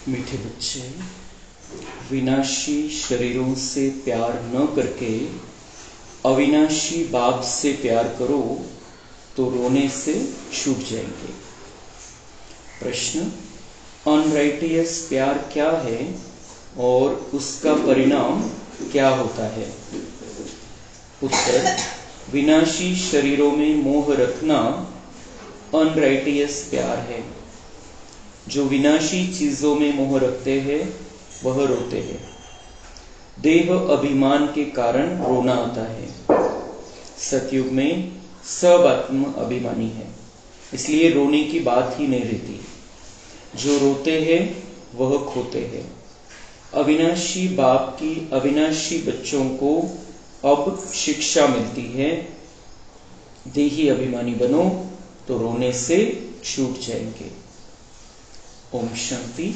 मीठे बच्चे, विनाशी शरीरों से प्यार न करके अविनाशी बाप से प्यार करो तो रोने से छूट जाएंगे। प्रश्न, अनराइटियस प्यार क्या है और उसका परिणाम क्या होता है? उत्तर, विनाशी शरीरों में मोह रखना अनराइटियस प्यार है। जो विनाशी चीजों में मोह रखते हैं वह रोते हैं। देह अभिमान के कारण रोना आता है। सतयुग में सब आत्म अभिमानी है, इसलिए रोने की बात ही नहीं रहती। जो रोते हैं वह खोते हैं। अविनाशी बाप की अविनाशी बच्चों को अब शिक्षा मिलती है, देही अभिमानी बनो तो रोने से छूट जाएंगे। ओम शांति।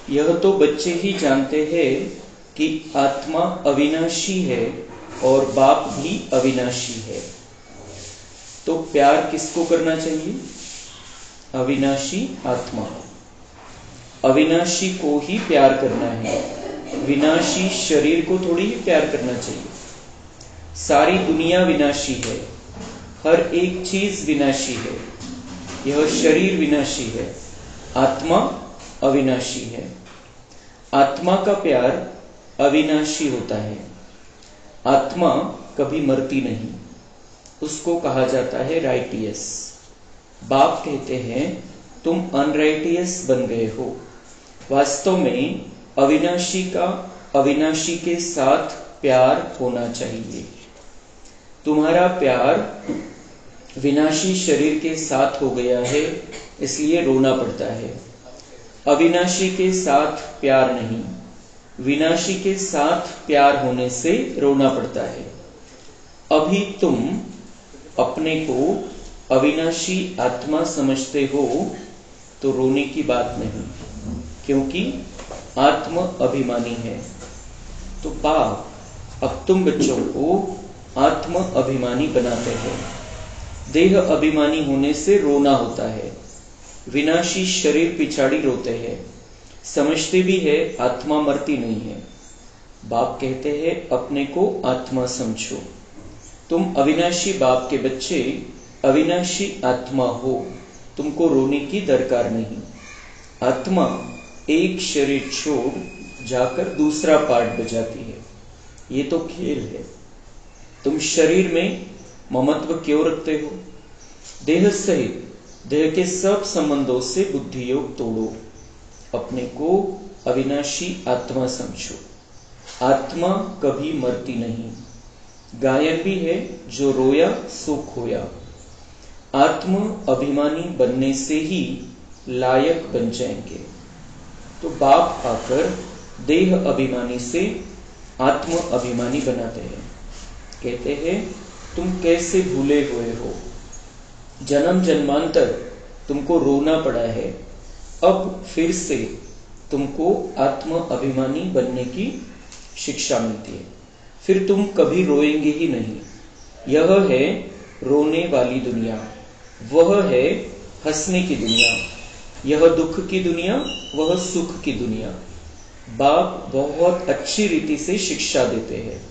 यह तो बच्चे ही जानते हैं कि आत्मा अविनाशी है और बाप भी अविनाशी है, तो प्यार किसको करना चाहिए? अविनाशी आत्मा। अविनाशी को ही प्यार करना है, विनाशी शरीर को थोड़ी ही प्यार करना चाहिए। सारी दुनिया विनाशी है, हर एक चीज विनाशी है। यह शरीर विनाशी है, आत्मा अविनाशी है। आत्मा का प्यार अविनाशी होता है। आत्मा कभी मरती नहीं, उसको कहा जाता है राइटियस। बाप कहते हैं तुम अनराइटियस बन गए हो। वास्तव में अविनाशी का अविनाशी के साथ प्यार होना चाहिए। तुम्हारा प्यार विनाशी शरीर के साथ हो गया है, इसलिए रोना पड़ता है। अविनाशी के साथ प्यार नहीं, विनाशी के साथ प्यार होने से रोना पड़ता है। अभी तुम अपने को अविनाशी आत्मा समझते हो तो रोने की बात नहीं, क्योंकि आत्म अभिमानी है। तो बाप अब तुम बच्चों को आत्म अभिमानी बनाते हैं। देह अभिमानी होने से रोना होता है। विनाशी शरीर पिछाड़ी रोते हैं, समझते भी है आत्मा मरती नहीं है। बाप कहते हैं अपने को आत्मा समझो। तुम अविनाशी बाप के बच्चे अविनाशी आत्मा हो, तुमको रोने की दरकार नहीं। आत्मा एक शरीर छोड़ जाकर दूसरा पार्ट बजाती है, ये तो खेल है। तुम शरीर में ममत्व क्यों रखते हो? देह सहित देह के सब संबंधों से बुद्धि योग तोड़ो। अपने को अविनाशी आत्मा समझो। आत्मा कभी मरती नहीं। गायन भी है, जो रोया सो खोया। आत्म अभिमानी बनने से ही लायक बन जाएंगे। तो बाप आकर देह अभिमानी से आत्म अभिमानी बनाते हैं। कहते हैं तुम कैसे भूले हुए हो, जन्म जन्मांतर तुमको रोना पड़ा है, अब फिर से तुमको आत्म अभिमानी बनने की शिक्षा मिलती है। फिर तुम कभी रोएंगे ही नहीं। यह है रोने वाली दुनिया, वह है हंसने की दुनिया। यह दुख की दुनिया, वह सुख की दुनिया। बाप बहुत अच्छी रीति से शिक्षा देते हैं।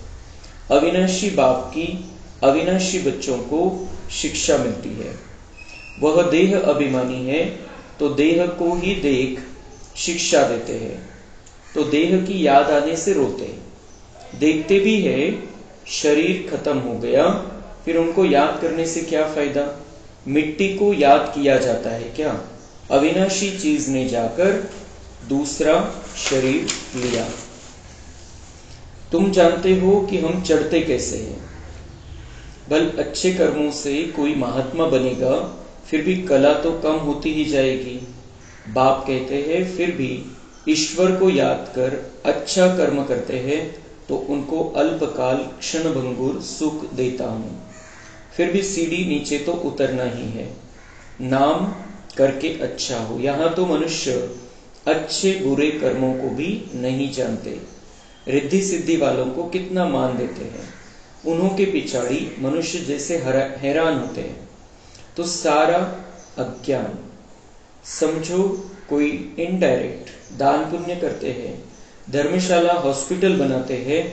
अविनाशी बाप की अविनाशी बच्चों को शिक्षा मिलती है। वह देह अभिमानी है तो देह को ही देख शिक्षा देते हैं, तो देह की याद आने से रोते। देखते भी है शरीर खत्म हो गया, फिर उनको याद करने से क्या फायदा? मिट्टी को याद किया जाता है क्या? अविनाशी चीज ने जाकर दूसरा शरीर लिया। तुम जानते हो कि हम चढ़ते कैसे हैं। बल अच्छे कर्मों से कोई महात्मा बनेगा, फिर भी कला तो कम होती ही जाएगी। बाप कहते हैं फिर भी ईश्वर को याद कर अच्छा कर्म करते हैं तो उनको अल्पकाल क्षणभंगुर सुख देता हूं। फिर भी सीढ़ी नीचे तो उतरना ही है। नाम करके अच्छा हो। यहां तो मनुष्य अच्छे बुरे कर्मों को भी नहीं जानते। रिद्धि सिद्धि वालों को कितना मान देते हैं, उन्हों के पिछाड़ी मनुष्य जैसे हैरान होते हैं। तो सारा अज्ञान समझो कोई इनडायरेक्ट दान पुण्य करते हैं, धर्मशाला हॉस्पिटल बनाते हैं,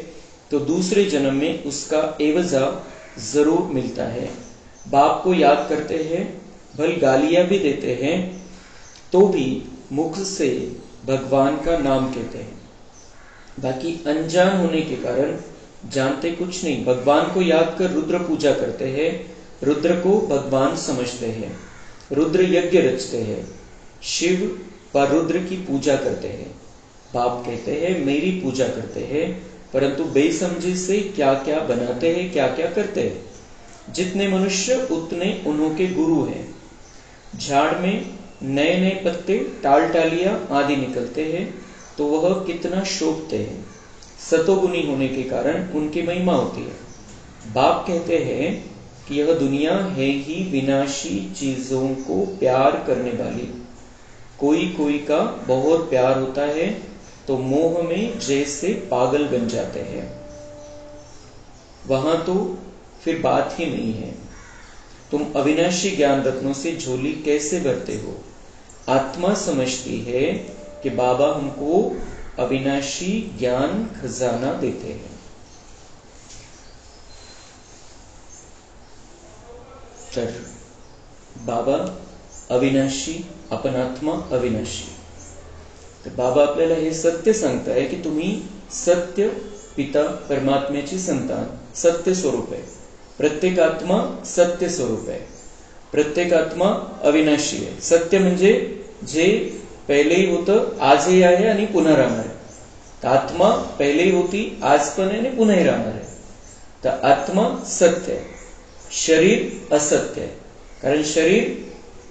तो दूसरे जन्म में उसका एवजा जरूर मिलता है। बाप को याद करते हैं, भल गालियां भी देते हैं, तो भी मुख से भगवान का नाम कहते हैं। बाकी अनजान होने के कारण जानते कुछ नहीं। भगवान को याद कर रुद्र पूजा करते हैं, रुद्र को भगवान समझते हैं, रुद्र यज्ञ रचते हैं, शिव व रुद्र की पूजा करते हैं। बाप कहते हैं मेरी पूजा करते हैं, परंतु बेसमझी से क्या क्या बनाते हैं, क्या क्या करते हैं। जितने मनुष्य उतने उन्हों के गुरु हैं। झाड़ में नए नए पत्ते, टाल टालियां आदि निकलते हैं, तो वह कितना शोभते हैं। सतोगुनी होने के कारण उनकी महिमा होती है। बाप कहते हैं कि यह दुनिया है ही विनाशी चीजों को प्यार करने वाली। कोई कोई का बहुत प्यार होता है तो मोह में जैसे पागल बन जाते हैं। वहां तो फिर बात ही नहीं है। तुम अविनाशी ज्ञान रत्नों से झोली कैसे भरते हो? आत्मा समझती है कि बाबा हमको अविनाशी ज्ञान खजाना देते हैं। तर बाबा अविनाशी, आपण आत्मा अविनाशी। तर बाबा आपल्याला हे सत्य सांगताय की तुम्ही सत्य पिता परमात्म्याची संतान, सत्य स्वरूप आहे। प्रत्येक आत्मा सत्य स्वरूप आहे, प्रत्येक आत्मा अविनाशी आहे। सत्य म्हणजे जे पहिलेही होतं, आजही आहे आणि पुन्हा राहणार आहे। तर आत्मा पहिलेही होती, आज पण आहे आणि पुन्हाही राहणार आहे। तर आत्मा सत्य आहे, शरीर असत्य आहे। कारण शरीर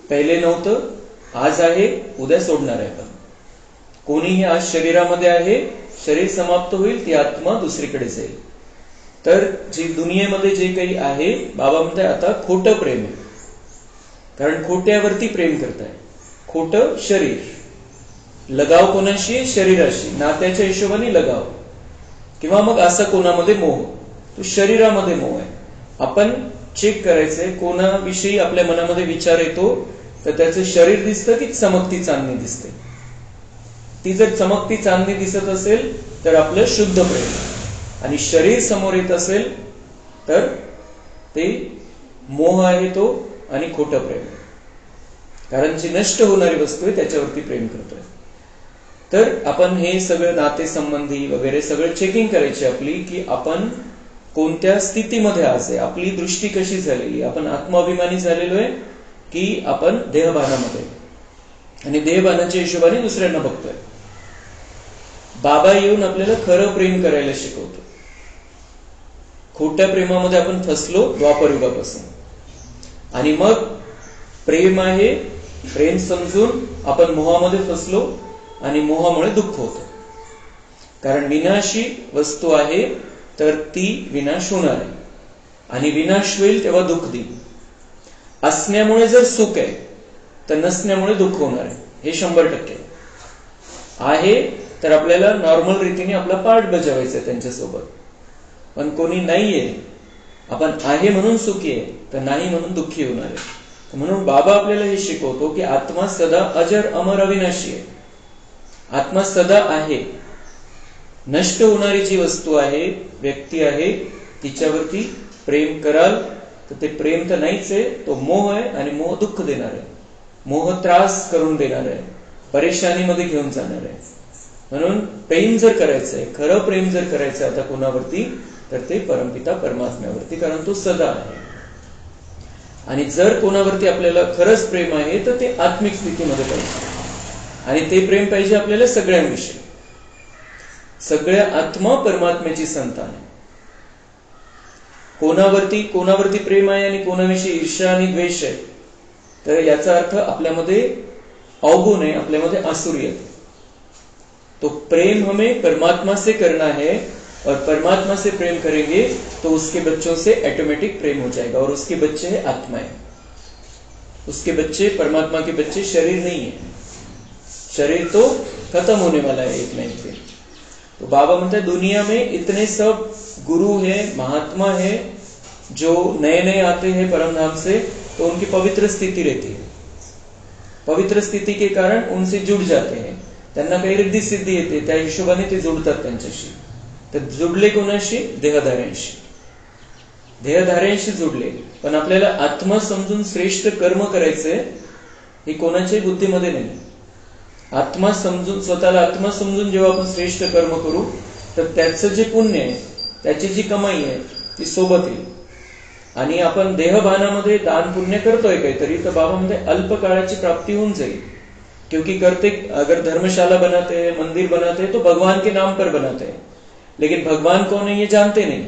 पहिले नव्हतं, आज आहे, उद्या सोडणार आहे। पण कोणीही आज शरीरामध्ये आहे, शरीर समाप्त होईल, ती आत्मा दुसरीकडे जाईल। तर जी दुनियेमध्ये जे काही आहे, बाबा म्हणताय आता खोटं प्रेम आहे। कारण खोट्यावरती प्रेम करताय। खोटं शरीर, लगाव कोणाशी? शरीराशी, नात्याच्या हिशोबाने लगाव, किंवा मग असा कोणामध्ये मोह, तो शरीरामध्ये मोह आहे। आपण चेक करायचंय कोणाविषयी आपल्या मनामध्ये विचार येतो, तर त्याचं शरीर दिसतं की चमकती चांदणी दिसते। ती जर चमकती चांदणी दिसत असेल तर आपलं शुद्ध प्रेम, आणि शरीर समोर येत असेल तर ते मोह आहे तो, आणि खोटं प्रेम। कारण जी नष्ट होणारी वस्तू आहे त्याच्यावरती प्रेम करतोय। तर आपण हे सगळं नातेसंबंधी वगैरे सगळं चेकिंग करायची आपली, की आपण कोणत्या स्थितीमध्ये आज आहे, आपली दृष्टी कशी झालेली, आपण आत्माभिमानी झालेलो आहे की आपण देहभानामध्ये, आणि देहभानाच्या हिशोबाने दुसऱ्यांना बघतोय। बाबा येऊन आपल्याला खरं प्रेम करायला शिकवतो। खोट्या प्रेमामध्ये आपण फसलो द्वापर युगापासून, आणि मग प्रेम आहे, प्रेम समजून आपण मोहामध्ये फसलो, आणि मोहामुळे दुःख होतं। कारण विनाशी वस्तू आहे तर ती विनाश होणार आहे, आणि विनाश होईल तेव्हा दुःख देईल। असण्यामुळे जर सुख आहे तर नसण्यामुळे दुःख होणार आहे, हे 100% आहे। तर आपल्याला नॉर्मल रीतीने आपला पार्ट बजावायचा आहे त्यांच्यासोबत। पण कोणी नाहीये, आपण आहे म्हणून सुखी आहे, तर नाही म्हणून दुःखी होणार आहे। म्हणून बाबा आपल्याला हे शिकवतो की आत्मा सदा अजर अमर अविनाशी आहे। आत्मा सदा आहे। नष्ट होणारी जी वस्तू आहे, व्यक्ती आहे, तिच्यावरती प्रेम कराल तर ते प्रेम तर नाहीच आहे, तो मोह आहे, आणि मोह दुःख देणार आहे। मोह त्रास करून देणार आहे, परेशानीमध्ये घेऊन जाणार आहे। म्हणून प्रेम जर करायचंय, खरं प्रेम जर करायचंय आता कोणावरती, तर ते परमपिता परमात्म्यावरती, कारण तो सदा आहे। आणि जर कोणावरती आपल्याला खरंच प्रेम आहे तर ते आत्मिक स्थितीमध्ये पाहिजे, आणि ते प्रेम पाहिजे आपल्याला सगळ्यांविषयी। सगळ्या आत्मा परमात्म्याची संतान आहे। कोणावरती प्रेम आहे आणि कोणाविषयी ईर्ष्या आणि द्वेष आहे, तर याचा अर्थ आपल्यामध्ये अवगुण आहे, आपल्यामध्ये आसुरी आहे। तो प्रेम हमें परमात्मा से करना है, और परमात्मा से प्रेम करेंगे तो उसके बच्चों से ऑटोमेटिक प्रेम हो जाएगा, और उसके बच्चे है आत्माएं। उसके बच्चे परमात्मा के बच्चे शरीर नहीं है, शरीर तो खत्म होने वाला है एक ना एक दिन। तो बाबा म्हणता है दुनिया में इतने सब गुरु है, महात्मा है, जो नए नए आते हैं परम धाम से, तो उनकी पवित्र स्थिति रहती है। पवित्र स्थिति के कारण उनसे जुड़ जाते हैं, त्यांना काही रिद्धी सिद्धी येते, त्या हिशोबाने ते जुडतात त्यांच्याशी. तर जुडले कोणाशी? देहधाऱ्यांशी. देहधाऱ्यांशी जुडले. पण आपल्याला आत्मा समजून श्रेष्ठ कर्म करायचे हे कोणाच्याही बुद्धीमध्ये नाही. आत्मा समजून, स्वतःला आत्मा समजून जेव्हा आपण श्रेष्ठ कर्म करू तर त्याचं जे पुण्य आहे, त्याची जी कमाई आहे ती सोबत येईल. आणि आपण देहभानामध्ये दान पुण्य करतोय काहीतरी, तर बाबा म्हणते अल्प काळाची प्राप्ती होऊन जाईल. क्योंकि करते, अगर धर्मशाला बनाते हैं, मंदिर बनाते हैं, तो भगवान के नाम पर बनाते हैं, लेकिन भगवान कौन है ये जानते नहीं.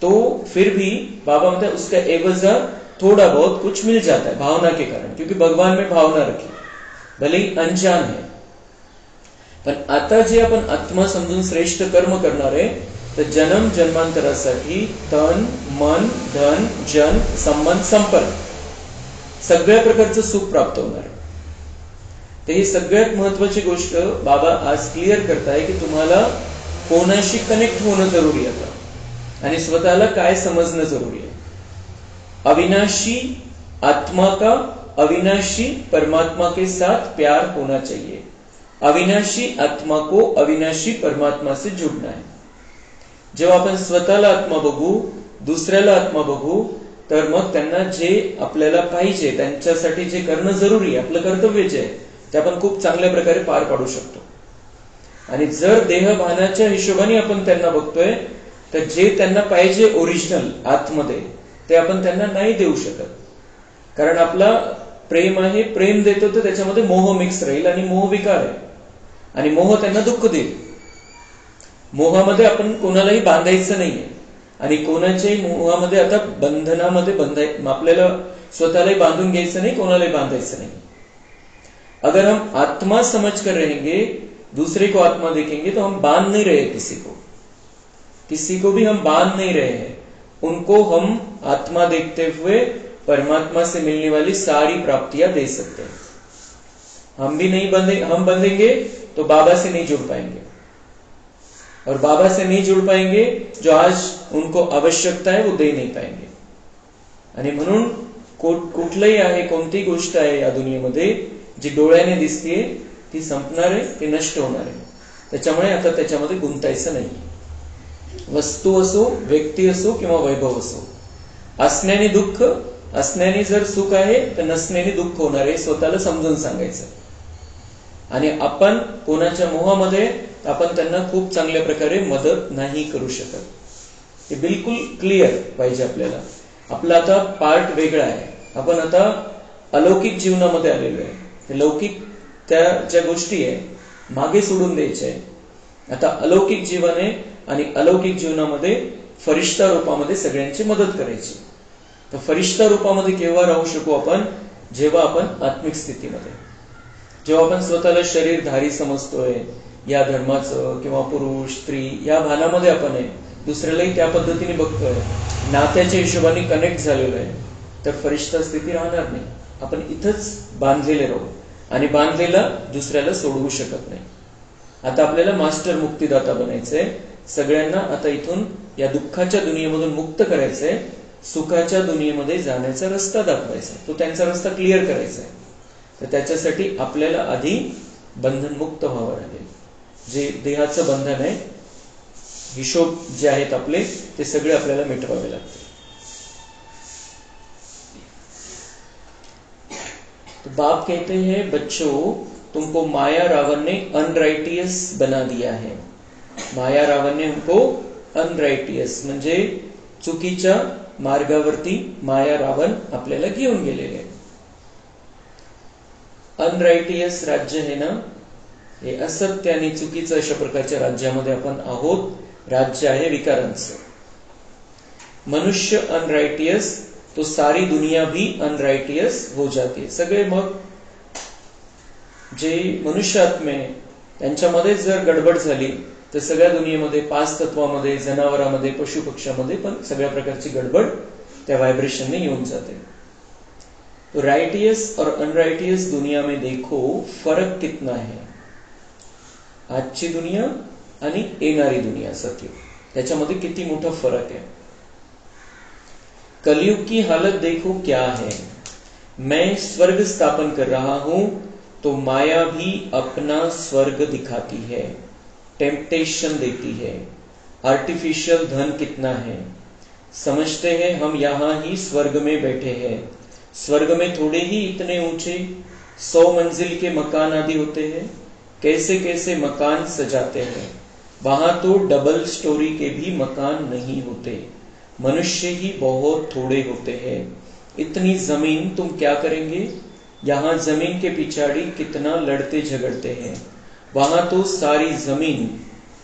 तो फिर भी बाबा म्हणते उसका एवजा थोड़ा बहुत कुछ मिल जाता है भावना के कारण, क्योंकि भगवान में भावना रखी, भले ही अनजान है. पण आता जे आपण आत्मा समजून श्रेष्ठ कर्म करणार आहे, तर जन्म जन्मांतरासाठी तन मन धन जन संबंध संपर्क सगळ्या प्रकारचं सुख प्राप्त होणार आहे. तर ही सगळ्यात महत्वाची गोष्ट बाबा आज क्लिअर करताय की तुम्हाला कोणाशी कनेक्ट होणं जरुरी आहे आणि स्वतःला काय समजणं जरुरी आहे. अविनाशी आत्मा का अविनाशी परमात्मा के साथ प्यार होना चाहिए. अविनाशी आत्मा को अविनाशी परमात्मा से जुड़ना है. जेव्हा आपण स्वतःला आत्मा बघू, दुसऱ्याला आत्मा बघू, तर मग त्यांना जे आपल्याला पाहिजे, त्यांच्यासाठी जे करणं जरुरी आहे, आपलं कर्तव्य जे आहे, ते आपण खूप चांगल्या प्रकारे पार पाडू शकतो. आणि जर देहभानाच्या हिशोबाने आपण त्यांना बघतोय, तर जे त्यांना पाहिजे ओरिजिनल आतमध्ये ते आपण त्यांना नाही देऊ शकत. कारण आपला प्रेम आहे, प्रेम देतो तर त्याच्यामध्ये मोह मिक्स राहील आणि मोह विकार आहे आणि मोह त्यांना दुःख देईल. मोहामध्ये आपण कोणालाही बांधायचं नाहीये आणि कोणाच्याही मोहामध्ये आता बंधनामध्ये आपल्याला स्वतःलाही बांधून घ्यायचं नाही, कोणालाही बांधायचं नाही. अगर हम आत्मा समझ कर रहेंगे, दूसरे को आत्मा देखेंगे, तो हम बांध नहीं रहे किसी को भी हम बांध नहीं रहे हैं. उनको हम आत्मा देखते हुए परमात्मा से मिलने वाली सारी प्राप्तियां दे सकते हैं. हम भी नहीं हम बंधेंगे तो बाबा से नहीं जुड़ पाएंगे, और बाबा से नहीं जुड़ पाएंगे, जो आज उनको आवश्यकता है वो दे नहीं पाएंगे. आणि म्हणून कुठलंही आहे, कोणती गोष्ट आहे या दुनियेमध्ये जी डोळ्याने दिसतेय ती संपणार आहे, ती नष्ट होणार आहे. त्याच्यामुळे आता त्याच्यामध्ये गुंतायचं नाही. वस्तू असो, व्यक्ती असो किंवा वैभव असो, असण्याने दुःख, असण्याने जर सुख आहे तर नसण्याने दुःख होणार आहे, स्वतःला समजून सांगायचं. आणि आपण कोणाच्या मोहामध्ये, आपण त्यांना खूप चांगल्या प्रकारे मदत नाही करू शकत. हे बिलकुल क्लिअर पाहिजे आपल्याला. आपला आता पार्ट वेगळा आहे. आपण आता अलौकिक जीवनामध्ये आलेलो आहे. ते लौकिक त्या ज्या गोष्टी आहे मागे सोडून द्यायच्या आहे. आता अलौकिक जीवन आहे आणि अलौकिक जीवनामध्ये फरिश्ता रूपामध्ये सगळ्यांची मदत करायची. तर फरिश्ता रूपामध्ये केव्हा राहू शकू आपण? जेव्हा आपण आत्मिक स्थितीमध्ये, जेव्हा आपण स्वतःला शरीरधारी समजतोय, या धर्माचं किंवा पुरुष स्त्री या भानामध्ये आपण आहे, दुसऱ्यालाही त्या पद्धतीने बघतोय, नात्याच्या हिशोबाने कनेक्ट झालेलो आहे, तर फरिश्ता स्थिती राहणार नाही. आपण इथंच बांधलेले राहू आणि बांधलेला दुसऱ्याला सोडवू शकत नाही. आता आपल्याला मास्टर मुक्तिदाता बनायचंय. सगळ्यांना आता इथून या दुःखाच्या दुनियेमधून मुक्त करायचंय, सुखाच्या दुनियेमध्ये जाण्याचा रस्ता दाखवायचा, तो त्यांचा रस्ता क्लिअर करायचा आहे. तर त्याच्यासाठी आपल्याला आधी बंधनमुक्त व्हावं लागेल. जे देहाचं बंधन आहे, हिशोब जे आहेत आपले, ते सगळे आपल्याला मिटवावे लागते. तो बाप कहते हैं, बच्चों तुमको माया रावण ने अनराइटियस बना दिया है. माया रावण ने उनको अनराइटियस म्हणजे चुकीच्या मार्गावरती माया रावण आपल्याला घेऊन गेलेले. अनराइटियस राज्य है ना, हे असत्य आणि चुकीचं अशा प्रकारच्या राज्यामध्ये आपण आहोत. राज्य आहे विकारांचं. मनुष्य अनराइटियस तो सारी दुनिया भी अनराइटियस हो जाती है. सगळे मग जे मनुष्य आत्मे त्यांच्यामध्ये जर गडबड झाली तर सगळ्या दुनियेमध्ये, पाच तत्वामध्ये, जनावरांमध्ये, पशु पक्ष्यामध्ये पण सगळ्या प्रकारची गडबड त्या व्हायब्रेशनने येऊन जाते. तो राइटियस और अनराइटियस दुनिया में देखो फरक कितना है. आजची दुनिया आणि येणारी दुनिया सत्य, त्याच्यामध्ये किती मोठा फरक आहे. कलयुग की हालत देखो क्या है. मैं स्वर्ग स्थापन कर रहा हूं तो माया भी अपना स्वर्ग दिखाती है, टेम्पटेशन देती है। आर्टिफिशियल धन कितना है, समझते हैं हम यहां ही स्वर्ग में बैठे हैं। स्वर्ग में थोड़े ही इतने ऊंचे 100 मंजिल के मकान आदि होते हैं, कैसे कैसे मकान सजाते हैं। वहां तो डबल स्टोरी के भी मकान नहीं होते, मनुष्य ही बहुत थोड़े होते हैं। इतनी जमीन तुम क्या करेंगे, यहाँ जमीन के पिछाड़ी कितना लड़ते झगड़ते हैं। वहां तो सारी जमीन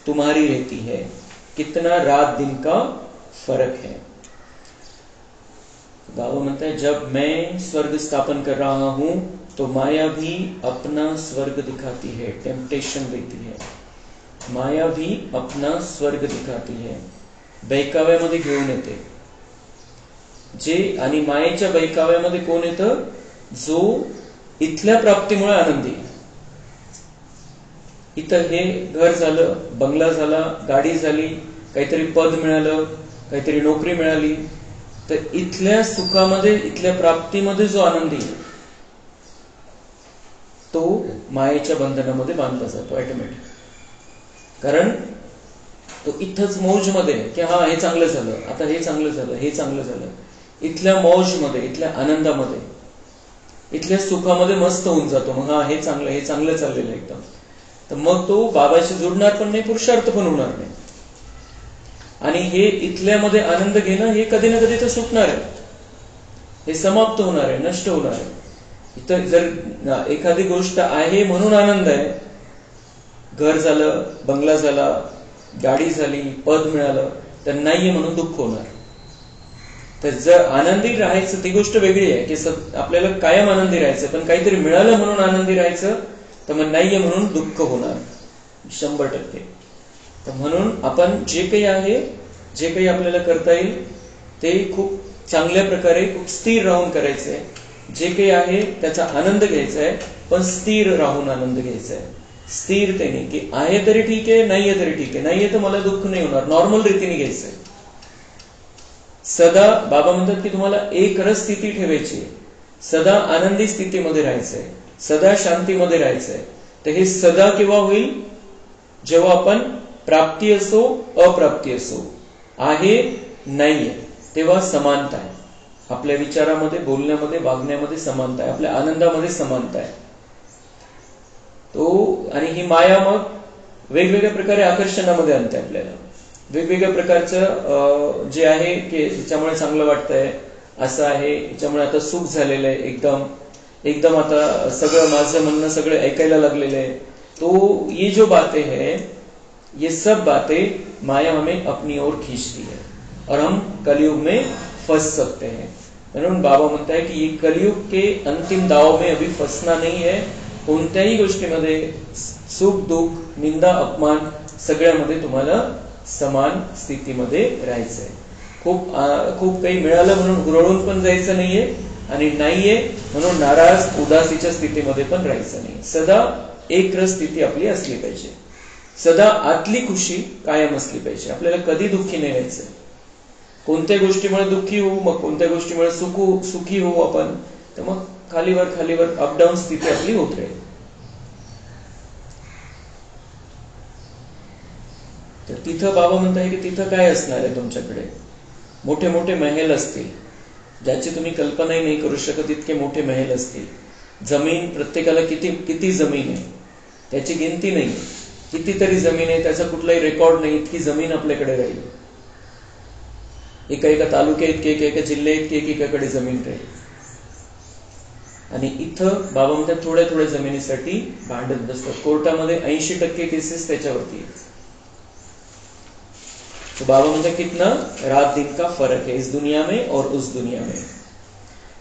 तुम्हारी रहती है, कितना रात दिन का फर्क है। बाबा म्हणता है जब मैं स्वर्ग स्थापन कर रहा हूं तो माया भी अपना स्वर्ग दिखाती है, टेम्पटेशन देती है। माया भी अपना स्वर्ग दिखाती है, बैकाव्यामध्ये घेऊन येते जे। आणि मायेच्या बैकाव्यामध्ये कोण येतं, जो इथल्या प्राप्तीमुळे आनंदी। इथं हे घर झालं, बंगला झाला, गाडी झाली, काहीतरी पद मिळालं, काहीतरी नोकरी मिळाली, तर इथल्या सुखामध्ये, इथल्या प्राप्तीमध्ये जो आनंदी आहे तो मायेच्या बंधनामध्ये बांधला जातो ऑटोमॅटिक। कारण तो इथंच मौजमध्ये की हा हे चांगलं झालं, आता हे चांगलं झालं, हे चांगलं झालं। इथल्या मौजमध्ये, इथल्या आनंदामध्ये, इथल्या सुखामध्ये मस्त होऊन जातो। मग हा हे चांगलं चाललेलं एकदम, तर मग तो बाबाशी जुडणार पण नाही, पुरुषार्थ पण होणार नाही। आणि हे इथल्यामध्ये आनंद घेणं हे कधी ना कधी तर सुटणार आहे, हे समाप्त होणार आहे, नष्ट होणार आहे। इथं जर एखादी गोष्ट आहे म्हणून आनंद आहे, घर झालं, बंगला झाला, गाडी झाली, पद मिळालं, तर नाहीये म्हणून दुःख होणार। तर जर आनंदी राहायचं ती गोष्ट वेगळी आहे की आपल्याला कायम आनंदी राहायचं, पण काहीतरी मिळालं म्हणून आनंदी राहायचं तर मग नाहीये म्हणून दुःख होणार 100%। तर म्हणून आपण जे काही आहे, जे काही आपल्याला करता येईल ते खूप चांगल्या प्रकारे, खूप स्थिर राहून करायचंय। जे काही आहे त्याचा आनंद घ्यायचा आहे, पण स्थिर राहून आनंद घ्यायचा आहे, स्थिरतेने। की आहे तरी ठीक आहे, नाहीये तरी ठीक आहे, नाहीये तर मला दुःख नाही होणार, नॉर्मल रीतीने घ्यायचंय। सदा बाबा म्हणतात की तुम्हाला एक रस स्थिती ठेवायची, सदा आनंदी स्थितीमध्ये राहायचंय, सदा शांतीमध्ये राहायचंय। तर हे सदा केव्हा होईल, जेव्हा आपण प्राप्ती असो अप्राप्ती असो, आहे नाहीये तेव्हा समानता आहे। आपल्या विचारामध्ये, बोलण्यामध्ये, वागण्यामध्ये समानता आहे, आपल्या आनंदामध्ये समानता आहे। तो आणि ही माया मग वेगवेगळ्या प्रकारे आकर्षणामध्ये आणते आपल्याला, वेगवेगळ्या प्रकारचं जे आहे की याच्यामुळे चांगलं वाटतंय, असं आहे, याच्यामुळे आता सुख झालेलं आहे, एकदम आता सगळं माझं म्हणणं सगळं ऐकायला लागलेलं आहे। तो ये जो बातें है, ये सब बातें माया हमें अपनी ओर खींचती है और हम कलयुग में फंस सकते हैं। म्हणून बाबा म्हणता है कि ये कलयुग के अंतिम दाव में अभी फंसना नहीं है। कोणत्याही गोष्टीमध्ये सुख दुःख, निंदा अपमान सगळ्यामध्ये तुम्हाला समान स्थितीमध्ये राहायचंय। खूप काही मिळालं म्हणून हुरळून पण जायचं नाहीये, आणि नाहीये म्हणून नाराज उदासीच्या स्थितीमध्ये पण राहायचं नाही। सदा एक रस स्थिती आपली असली पाहिजे, सदा आतली खुशी कायम असली पाहिजे। आपल्याला कधी दुःखी नाही व्हायचं। कोणत्या गोष्टीमुळे दुःखी होऊ, मग कोणत्या गोष्टीमुळे सुखी होऊ आपण, तर मग खालीवर अपडाऊन स्थिती आपली होत राहील। तर तिथं बाबा म्हणताय की तिथं काय असणार आहे, तुमच्याकडे मोठे मोठे महल असतील, ज्याची तुम्ही कल्पनाही नाही करू शकत, इतके मोठे महल असतील। जमीन, प्रत्येकाला किती जमीन आहे त्याची गिनती नाही, कितीतरी जमीन आहे, त्याचा कुठलाही रेकॉर्ड नाही, इतकी जमीन आपल्याकडे राहील। एका तालुक्या इतके, एका जिल्ह्या इतके, एकाकडे जमीन राहील। आणि इथं बाबा म्हणतात थोड्या जमिनीसाठी भांडत बसतात। कोर्टामध्ये 80% केसेस त्याच्यावरती आहेत। तो बाबा म्हणतात कितना रात दिन का फर्क है इस दुनिया में और उस दुनिया में।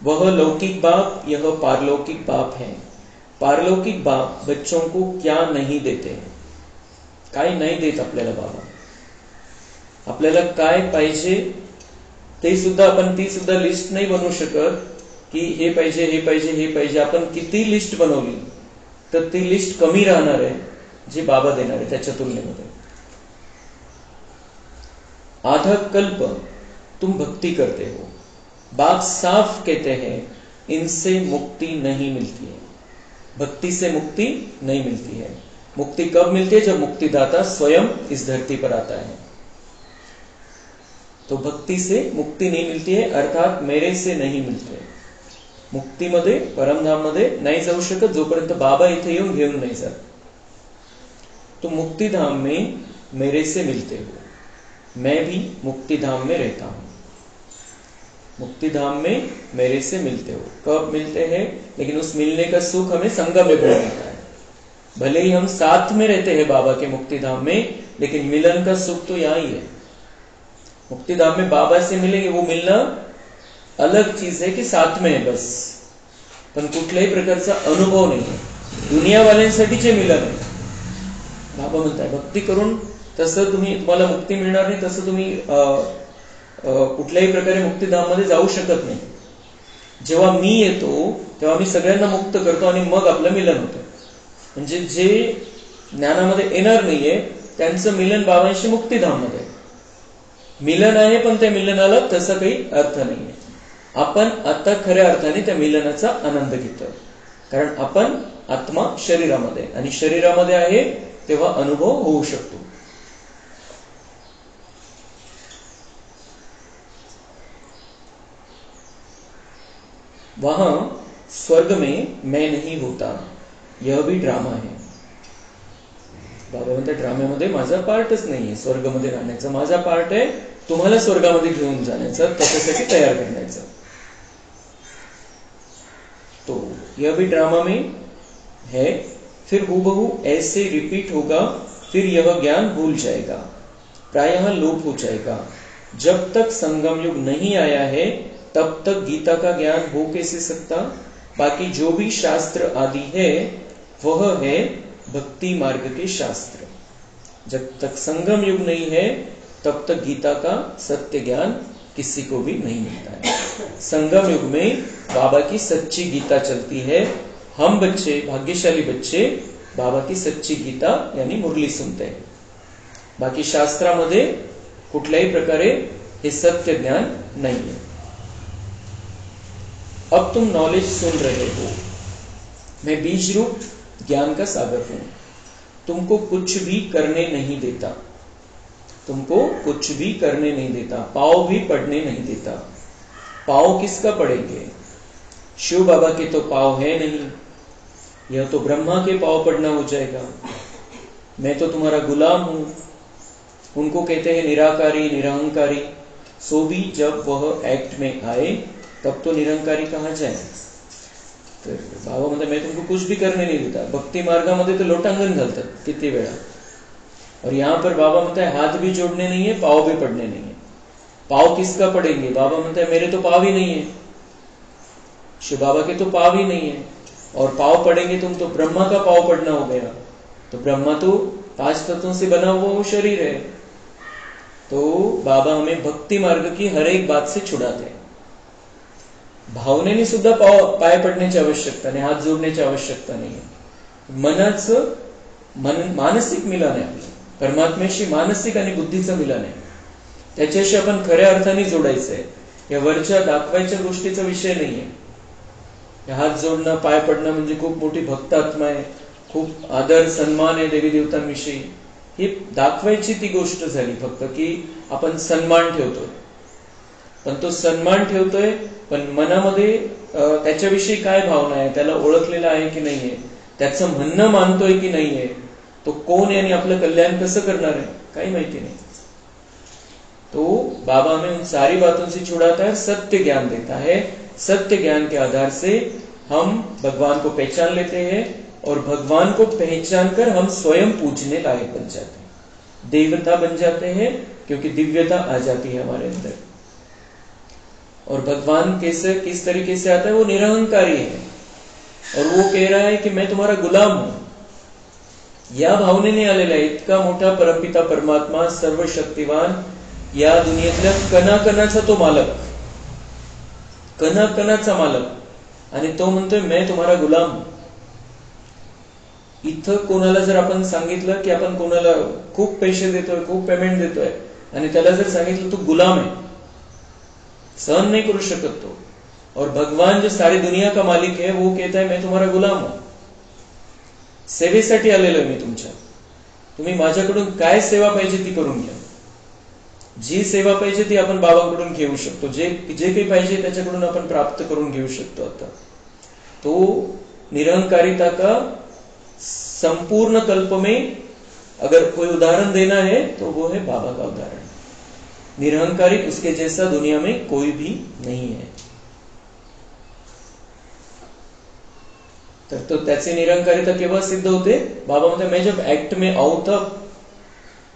वह लौकिक बाप, यह पारलौकिक बाप है। पारलौकिक बाप बच्चों को क्या नहीं देते, काय नाही देत आपल्याला बाबा। आपल्याला काय पाहिजे ते सुद्धा आपण, ती सुद्धा लिस्ट नाही बनवू शकत की हे पाहिजे, हे पाहिजे, हे पाहिजे। आपण किती लिस्ट बनवली तर ती लिस्ट कमी राहणार आहे जे बाबा देणार आहे त्याच्या तुलनेमध्ये। आधा कल्प तुम भक्ति करते हो, बाप साफ कहते हैं इनसे मुक्ति नहीं मिलती है। भक्ति से मुक्ति नहीं मिलती है। मुक्ति कब मिलती है? जब मुक्तिदाता स्वयं इस धरती पर आता है। तो भक्ति से मुक्ति नहीं मिलती है, अर्थात मेरे से नहीं मिलते। मुक्तीमध्ये, परमधाममध्ये नाही जाऊ शकत जोपर्यंत बाबा इथे येऊन घेऊन नाही जात। तो मुक्तिधाम में मेरे से मिलते हो। मैं भी मुक्तिधाम में रहता हूं। मुक्तिधाम में मेरे से मिलते हो। कब मिलते हैं? लेकिन उस मिलने का सुख हमें संगम में मिलता है। भले ही हम साथ में रहते हैं बाबा के मुक्तिधाम में, लेकिन मिलन का सुख तो यहां ही है। मुक्तिधाम में बाबा से मिलेंगे, वो मिलना अलग चीज है कि साथ में है बस, पण कुठल्याही प्रकारचा अनुभव नाही आहे। दुनियावाल्यांसाठीचे मिलन आहे। बाबा म्हणताय भक्ती करून तसं तुम्हाला मुक्ती मिळणार नाही, तसं तुम्ही कुठल्याही प्रकारे मुक्तिधाममध्ये जाऊ शकत नाही। जेव्हा मी येतो तेव्हा मी सगळ्यांना मुक्त करतो आणि मग आपलं मिलन होतं। म्हणजे जे ज्ञानामध्ये येणार नाहीये त्यांचं मिलन बाबांशी मुक्तिधाममध्ये मिलन आहे, पण त्या मिलनाला तसा काही अर्थ नाहीये। आपण आता खऱ्या अर्थाने त्या मिलनाचा आनंद घेतोय, कारण आपण आत्मा शरीरामध्ये, आणि शरीरामध्ये आहे तेव्हा अनुभव होऊ शकतो। वहां स्वर्ग में मैं नहीं होता, यह भी ड्रामा है। बाबा म्हणतात ड्राम्यामध्ये माझा पार्टच नाहीये, स्वर्गामध्ये राहण्याचा माझा पार्ट आहे, तुम्हाला स्वर्गामध्ये घेऊन जाण्याचा, त्याच्यासाठी तयार करण्याचा। तो यह भी ड्रामा में है, फिर हूबहू ऐसे रिपीट होगा, फिर यह ज्ञान भूल जाएगा, प्रायः लोप हो जाएगा। जब तक संगम युग नहीं आया है तब तक गीता का ज्ञान हो कैसे सकता? बाकी जो भी शास्त्र आदि है वह है भक्ति मार्ग के शास्त्र। जब तक संगम युग नहीं है तब तक गीता का सत्य ज्ञान किसी को भी नहीं मिलता है। संगम युग में बाबा की सच्ची गीता चलती है। हम बच्चे, भाग्यशाली बच्चे, बाबा की सच्ची गीता यानी मुरली सुनते हैं। बाकी शास्त्रामध्ये कुठल्याही प्रकारे हे सत्य ज्ञान नहीं है। अब तुम नॉलेज सुन रहे हो, मैं बीज रूप ज्ञान का सागर हूं। तुमको कुछ भी करने नहीं देता, तुमको कुछ भी करने नहीं देता, पाँव भी पड़ने नहीं देता। पाँव किसका पड़ेंगे? शिव बाबा के तो पाँव है नहीं, यह तो ब्रह्मा के पाँव पड़ना हो जाएगा। मैं तो तुम्हारा गुलाम हूं। उनको कहते हैं निराकारी, निरहंकारी। सो भी जब वह एक्ट में आए तब तो निरंकारी कहा जाए। तर बाबा म्हणतात मैं तुमको कुछ भी करने नहीं देता। भक्ती मार्गामध्ये तो लोटांगण घालतात किती वेळा, और यहां पर बाबा म्हणता है हाथ भी जोड़ने नहीं है, पाँव भी पड़ने नहीं है। पाँव किसका पड़ेंगे? बाबा म्हणता है मेरे तो पाँव ही नहीं है, शिव बाबा के तो पाँव ही नहीं है, और पाँव पड़ेंगे तुम तो ब्रह्मा का पाँव पड़ना हो गया। तो ब्रह्मा तो 5 तत्वों से बना हुआ वो शरीर है। तो बाबा हमें भक्ति मार्ग की हर एक बात से छुड़ाते हैं। भावनेने सुद्धा पाय पडण्याची आवश्यकता नाही, हात जोडण्याची आवश्यकता नाही। मनाचं मानसिक मिलन आहे आपलं परमात्म्याशी, मानसिक आणि बुद्धीचं मिलन आहे। त्याच्याशी आपण खऱ्या अर्थाने जोडायचंय। या वरच्या दाखवायच्या गोष्टीचा विषय नाहीये। हात जोडणं, पाय पडणं म्हणजे खूप मोठी भक्त आत्मा आहे, खूप आदर सन्मान आहे देवी देवतांविषयी, ही दाखवायची ती गोष्ट झाली फक्त की आपण सन्मान ठेवतोय। पण तो सन्मान ठेवतोय, पण मनामध्ये त्याच्याविषयी काय भावना आहे, त्याला ओळखलेला आहे की नाहीये, त्याचं म्हणणं मानतोय की नाहीये, तो कोण आहे आणि आपलं कल्याण कसं करणार आहे, काही माहिती नाही। तो बाबा हमें उन सारी बातों से छुड़ाता है, सत्य ज्ञान देता है। सत्य ज्ञान के आधार से हम भगवान को पहचान लेते हैं, और भगवान को पहचान कर हम स्वयं पूजने लायक बन जाते हैं, देवता बन जाते हैं, क्योंकि दिव्यता आ जाती है हमारे अंदर। और भगवान कैसे, किस तरीके से आता है? वो निरहंकारी है, और वो कह रहा है कि मैं तुम्हारा गुलाम हूं। या भावनेने आलेला आहे। इतका मोठा परमपिता परमात्मा, सर्वशक्तिवान, या दुनियेतल्या कणाकणाचा तो मालक, कणाकणाचा मालक, आणि तो म्हणतोय मैं तुम्हारा गुलाम हूं। इथं कोणाला जर आपण सांगितलं की आपण कोणाला खूप पैसे देतोय, खूप पेमेंट देतोय, आणि त्याला जर सांगितलं तू गुलाम आहे, सहन नाही करू शकत तो, और भगवान जो सारी दुनिया का मालिक है वो कहता है मैं तुम्हारा गुलाम हूं, सेवेसाठी आलेलो मी तुमच्या, तुम्ही माझ्याकडून काय सेवा पाहिजे ती करून घ्या. जी सेवा पाहिजे ती आपण बाबांकडून घेऊ शकतो, जे काही पाहिजे त्याच्याकडून आपण प्राप्त करून घेऊ शकतो. आता तो निरहंकारिता का संपूर्ण कल्प में अगर कोई उदाहरण देना है तो वो है बाबा का उदाहरण. निरहंकारिक उसके जैसा दुनिया में कोई भी नहीं है. तो त्याची निरंकारिता केव्हा सिद्ध होते? बाबा म्हणतात मैं जब ऍक्ट में आऊ तब.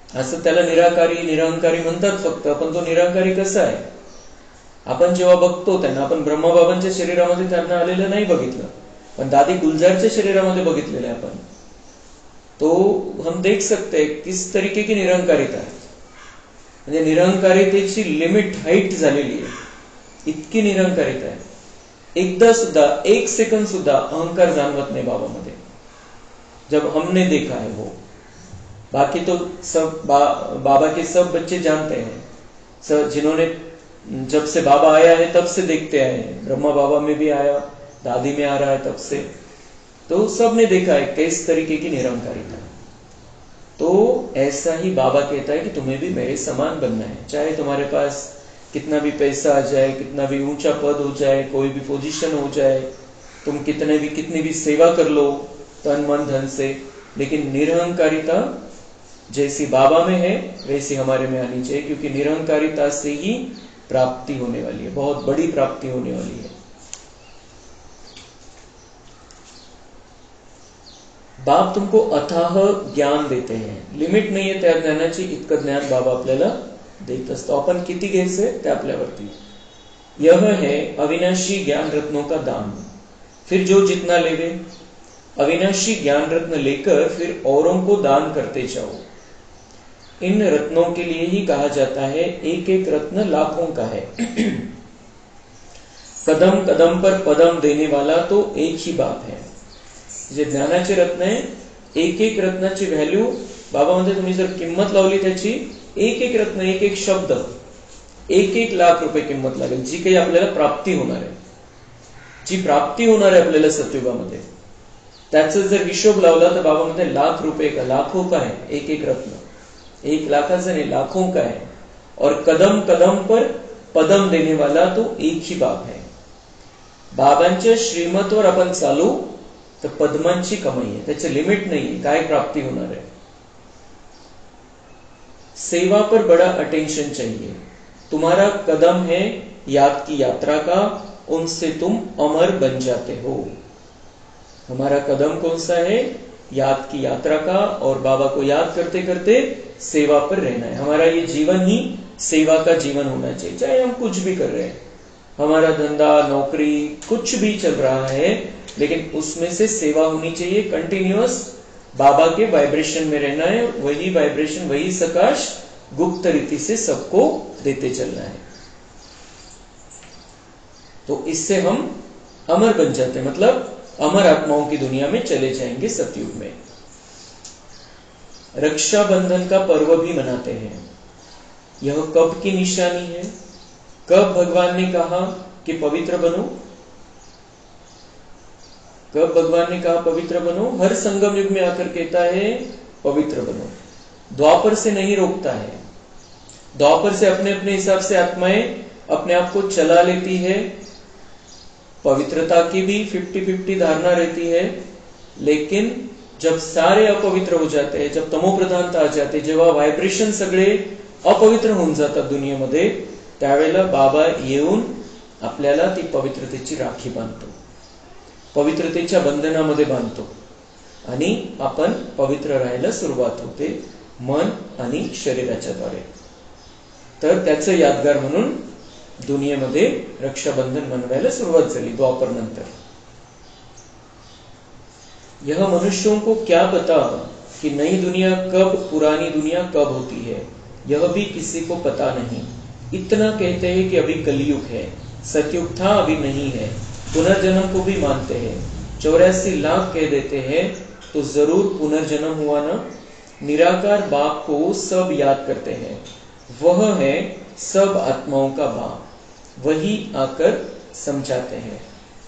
असं त्याला निरहंकारी म्हणतात फक्त, पण तो निरहंकारी कसा आहे? आपण जेव्हा बघतो त्यांना, आपण ब्रह्मबाबांच्या शरीरामध्ये त्यांना आलेलं नाही बघितलं, पण दादी गुलजारच्या शरीरामध्ये बघितलेलं आहे आपण. तो हम देख सकते हैं किस तरीके की निरहंकारिता आहे. म्हणजे निरहंकारितेची लिमिट हाईट झालेली आहे, इतकी निरहंकारिता आहे. एकदा सुद्धा एक सेकंड सुद्धा अहंकार जाणवत नाही बाबामध्ये, जब हमने देखा है वो. बाकी तो सब बाबा के सब बच्चे जानते हैं, सब जिन्होंने जब से बाबा आया है तब से देखते आए हैं. ब्रह्मा बाबा में भी आया, दादी में आ रहा है तब से, तो सबने देखा है किस तरीके की निरहंकारिता. तो ऐसा ही बाबा कहता है कि तुम्हें भी मेरे समान बनना है. चाहे तुम्हारे पास कितना भी पैसा आ जाए, कितना भी ऊंचा पद हो जाए, कोई भी पोजीशन हो जाए, तुम कितनी भी सेवा कर लो तन मन धन से, लेकिन निरहंकारिता जैसी बाबा में है वैसी हमारे में आनी चाहिए. क्योंकि निरहंकारिता से ही प्राप्ति होने वाली है, बहुत बड़ी प्राप्ति होने वाली है. बाप तुमको अथाह ज्ञान देते हैं, लिमिट नाही आहे त्या ज्ञानाची, इतकं ज्ञान बाबा आपल्याला देत असतो. आपण किती घ्यायचे ते आपल्यावरती. यह है अविनाशी ज्ञान रत्नों का दान, फिर जो जितना लेवे. अविनाशी ज्ञान रत्न लेकर फिर औरों को दान करते जाओ. इन रत्नों के लिए ही कहा जाता है एक एक रत्न लाखों का है. कदम कदम पर पदम देने वाला तो एक ही बाप है. जे ज्ञानाचे रत्न आहे, एक एक रत्नाची व्हॅल्यू बाबा म्हणते, तुम्ही जर किंमत लावली त्याची, एक एक रत्न, एक एक शब्द, एक एक लाख रुपये किंमत लागेल. जी काही आपल्याला प्राप्ती होणार आहे, जी प्राप्ती होणार आहे आपल्याला सतयुगामध्ये, त्याचा जर हिशोब लावला तर बाबा म्हणते लाख रुपये का, लाखों का है एक एक रत्न. 1 लाखाचा नहीं, लाखों का है. और कदम कदम पर पदम देने वाला तो एक ही बाप है. बाबांच्या श्रीमतवर आपण चालू तर पद्मांची कमाई आहे, त्याचे लिमिट नाही, काय प्राप्ती होणार आहे. सेवा पर बड़ा अटेंशन चाहिए. तुम्हारा कदम है याद की यात्रा का, उनसे तुम अमर बन जाते हो. हमारा कदम कौन सा है? याद की यात्रा का, और बाबा को याद करते करते सेवा पर रहना है. हमारा ये जीवन ही सेवा का जीवन होना चाहिए. चाहे हम कुछ भी कर रहे हैं, हमारा धंधा नौकरी कुछ भी चल रहा है, लेकिन उसमें से सेवा होनी चाहिए. कंटिन्यूअस बाबा के वाइब्रेशन में रहना है. वही वाइब्रेशन, वही सकाश गुप्त रीति से सबको देते चलना है. तो इससे हम अमर बन जाते हैं, मतलब अमर आत्माओं की दुनिया में चले जाएंगे सतयुग में. रक्षाबंधन का पर्व भी मनाते हैं. यह कब की निशानी है? कब भगवान ने कहा कि पवित्र बनो? कब भगवान ने कहा पवित्र बनो? हर संगम युग में आकर कहता है पवित्र बनो. द्वापर से नहीं रोकता है. द्वापर से अपने अपने हिसाब से आत्माएं अपने आप को चला लेती है. पवित्रता की भी 50-50 धारणा रहती है, लेकिन जब सारे अपवित्र हो जाते हैं, जब तमो प्रधानता आ जाते, जेव्हा व्हायब्रेशन सगळे अपवित्र होऊन जातात दुनियेमध्ये, त्यावेळेला बाबा येऊन आपल्याला ती पवित्रतेची राखी बांधतो, पवित्रतेच्या बंधनामध्ये बांधतो, आणि आपण पवित्र राहायला सुरुवात होते मन आणि शरीराच्या द्वारे. तर त्याचं यादगार म्हणून दुनियेमध्ये रक्षाबंधन मनवायला सुरुवात झाली द्वापर नंतर. यह मनुष्यों को क्या पता कि नई दुनिया कब, पुरानी दुनिया कब होती है, यह भी किसी को पता नहीं. इतना कहते हैं कि अभी कलयुग है, सतयुग था अभी नहीं है. पुनर्जन्म को भी मानते हैं. 84 लाख कह देते हैं तो जरूर पुनर्जन्म हुआ ना. निराकार बाप को सब याद करते हैं. वह है सब आत्माओं का बाप. वही आकर समझाते हैं।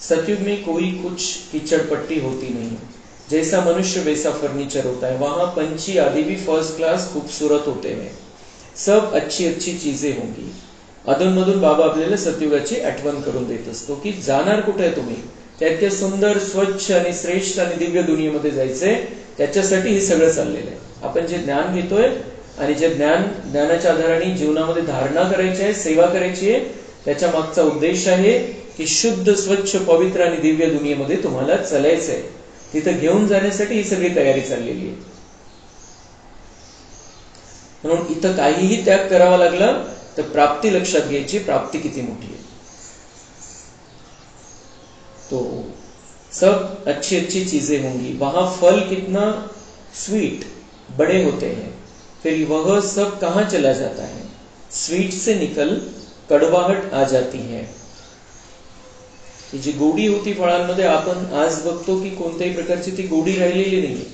सतयुग में कोई कुछ कीचड़ पट्टी होती नहीं, जैसा मनुष्य वैसा फर्नीचर होता है। वहां पंछी आदि भी फर्स्ट क्लास खूबसूरत होते हैं, सब अच्छी अच्छी चीजें होंगी। अधूनमधून बाबा आपल्याला सतयुगाची आठवण करून देत असतो की जाणार कुठे आहे तुम्ही, त्या सुंदर स्वच्छ आणि श्रेष्ठ आणि दिव्य दुनियेमध्ये जायचंय, त्याच्यासाठी हे सगळं चाललेलं आहे। आपण जे ज्ञान घेतोय आणि जे ज्ञानाच्या आधाराने जीवनामध्ये धारणा करायची आहे, सेवा करायची आहे, त्याच्या मागचा उद्देश आहे की शुद्ध स्वच्छ पवित्र आणि दिव्य दुनियेमध्ये तुम्हाला चालायचंय। तिथं घेऊन जाण्यासाठी ही सगळी तयारी चाललेली आहे। म्हणून इथं काहीही त्याग करावा लागला तर प्राप्ती लक्षात घ्यायची, प्राप्ती किती मोठी आहे। तो सब अच्छी अच्छी चीजें होंगी, वहां फल कितना स्वीट बड़े होते हैं, फिर वह सब कहां चला जाता है, स्वीट से निकल कड़वाहट आ जाती है। जी गोडी होती फळांमध्ये, आपण आज बघतो की कोणत्याही प्रकारची ती गोडी राहिलेली नाही।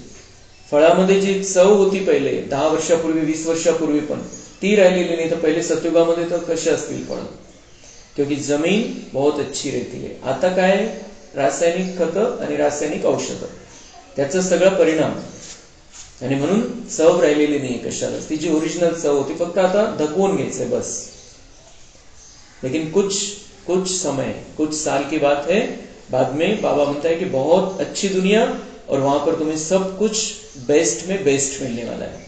फळामध्ये जी चव होती पहिले 10 वर्षापूर्वी 20 वर्षापूर्वी पण ती राहिलेली नाही। तर पहिले सतयुगामध्ये तर कसे असतील फळ, क्योंकि जमीन बहुत अच्छी रहती है। आता काय, रासायनिक खतं आणि रासायनिक औषधं, त्याचा सगळा परिणाम, आणि म्हणून चव राहिलेली नाही कशालाच। ती जी ओरिजिनल चव होती फक्त आता धकवून घ्यायचंय बस। लेकिन कुछ समय, कुछ साल की बात है, बाद में बाबा म्हणता है कि बहुत अच्छी दुनिया और वहां पर तुम्हें सब कुछ बेस्ट में बेस्ट मिलने वाला है।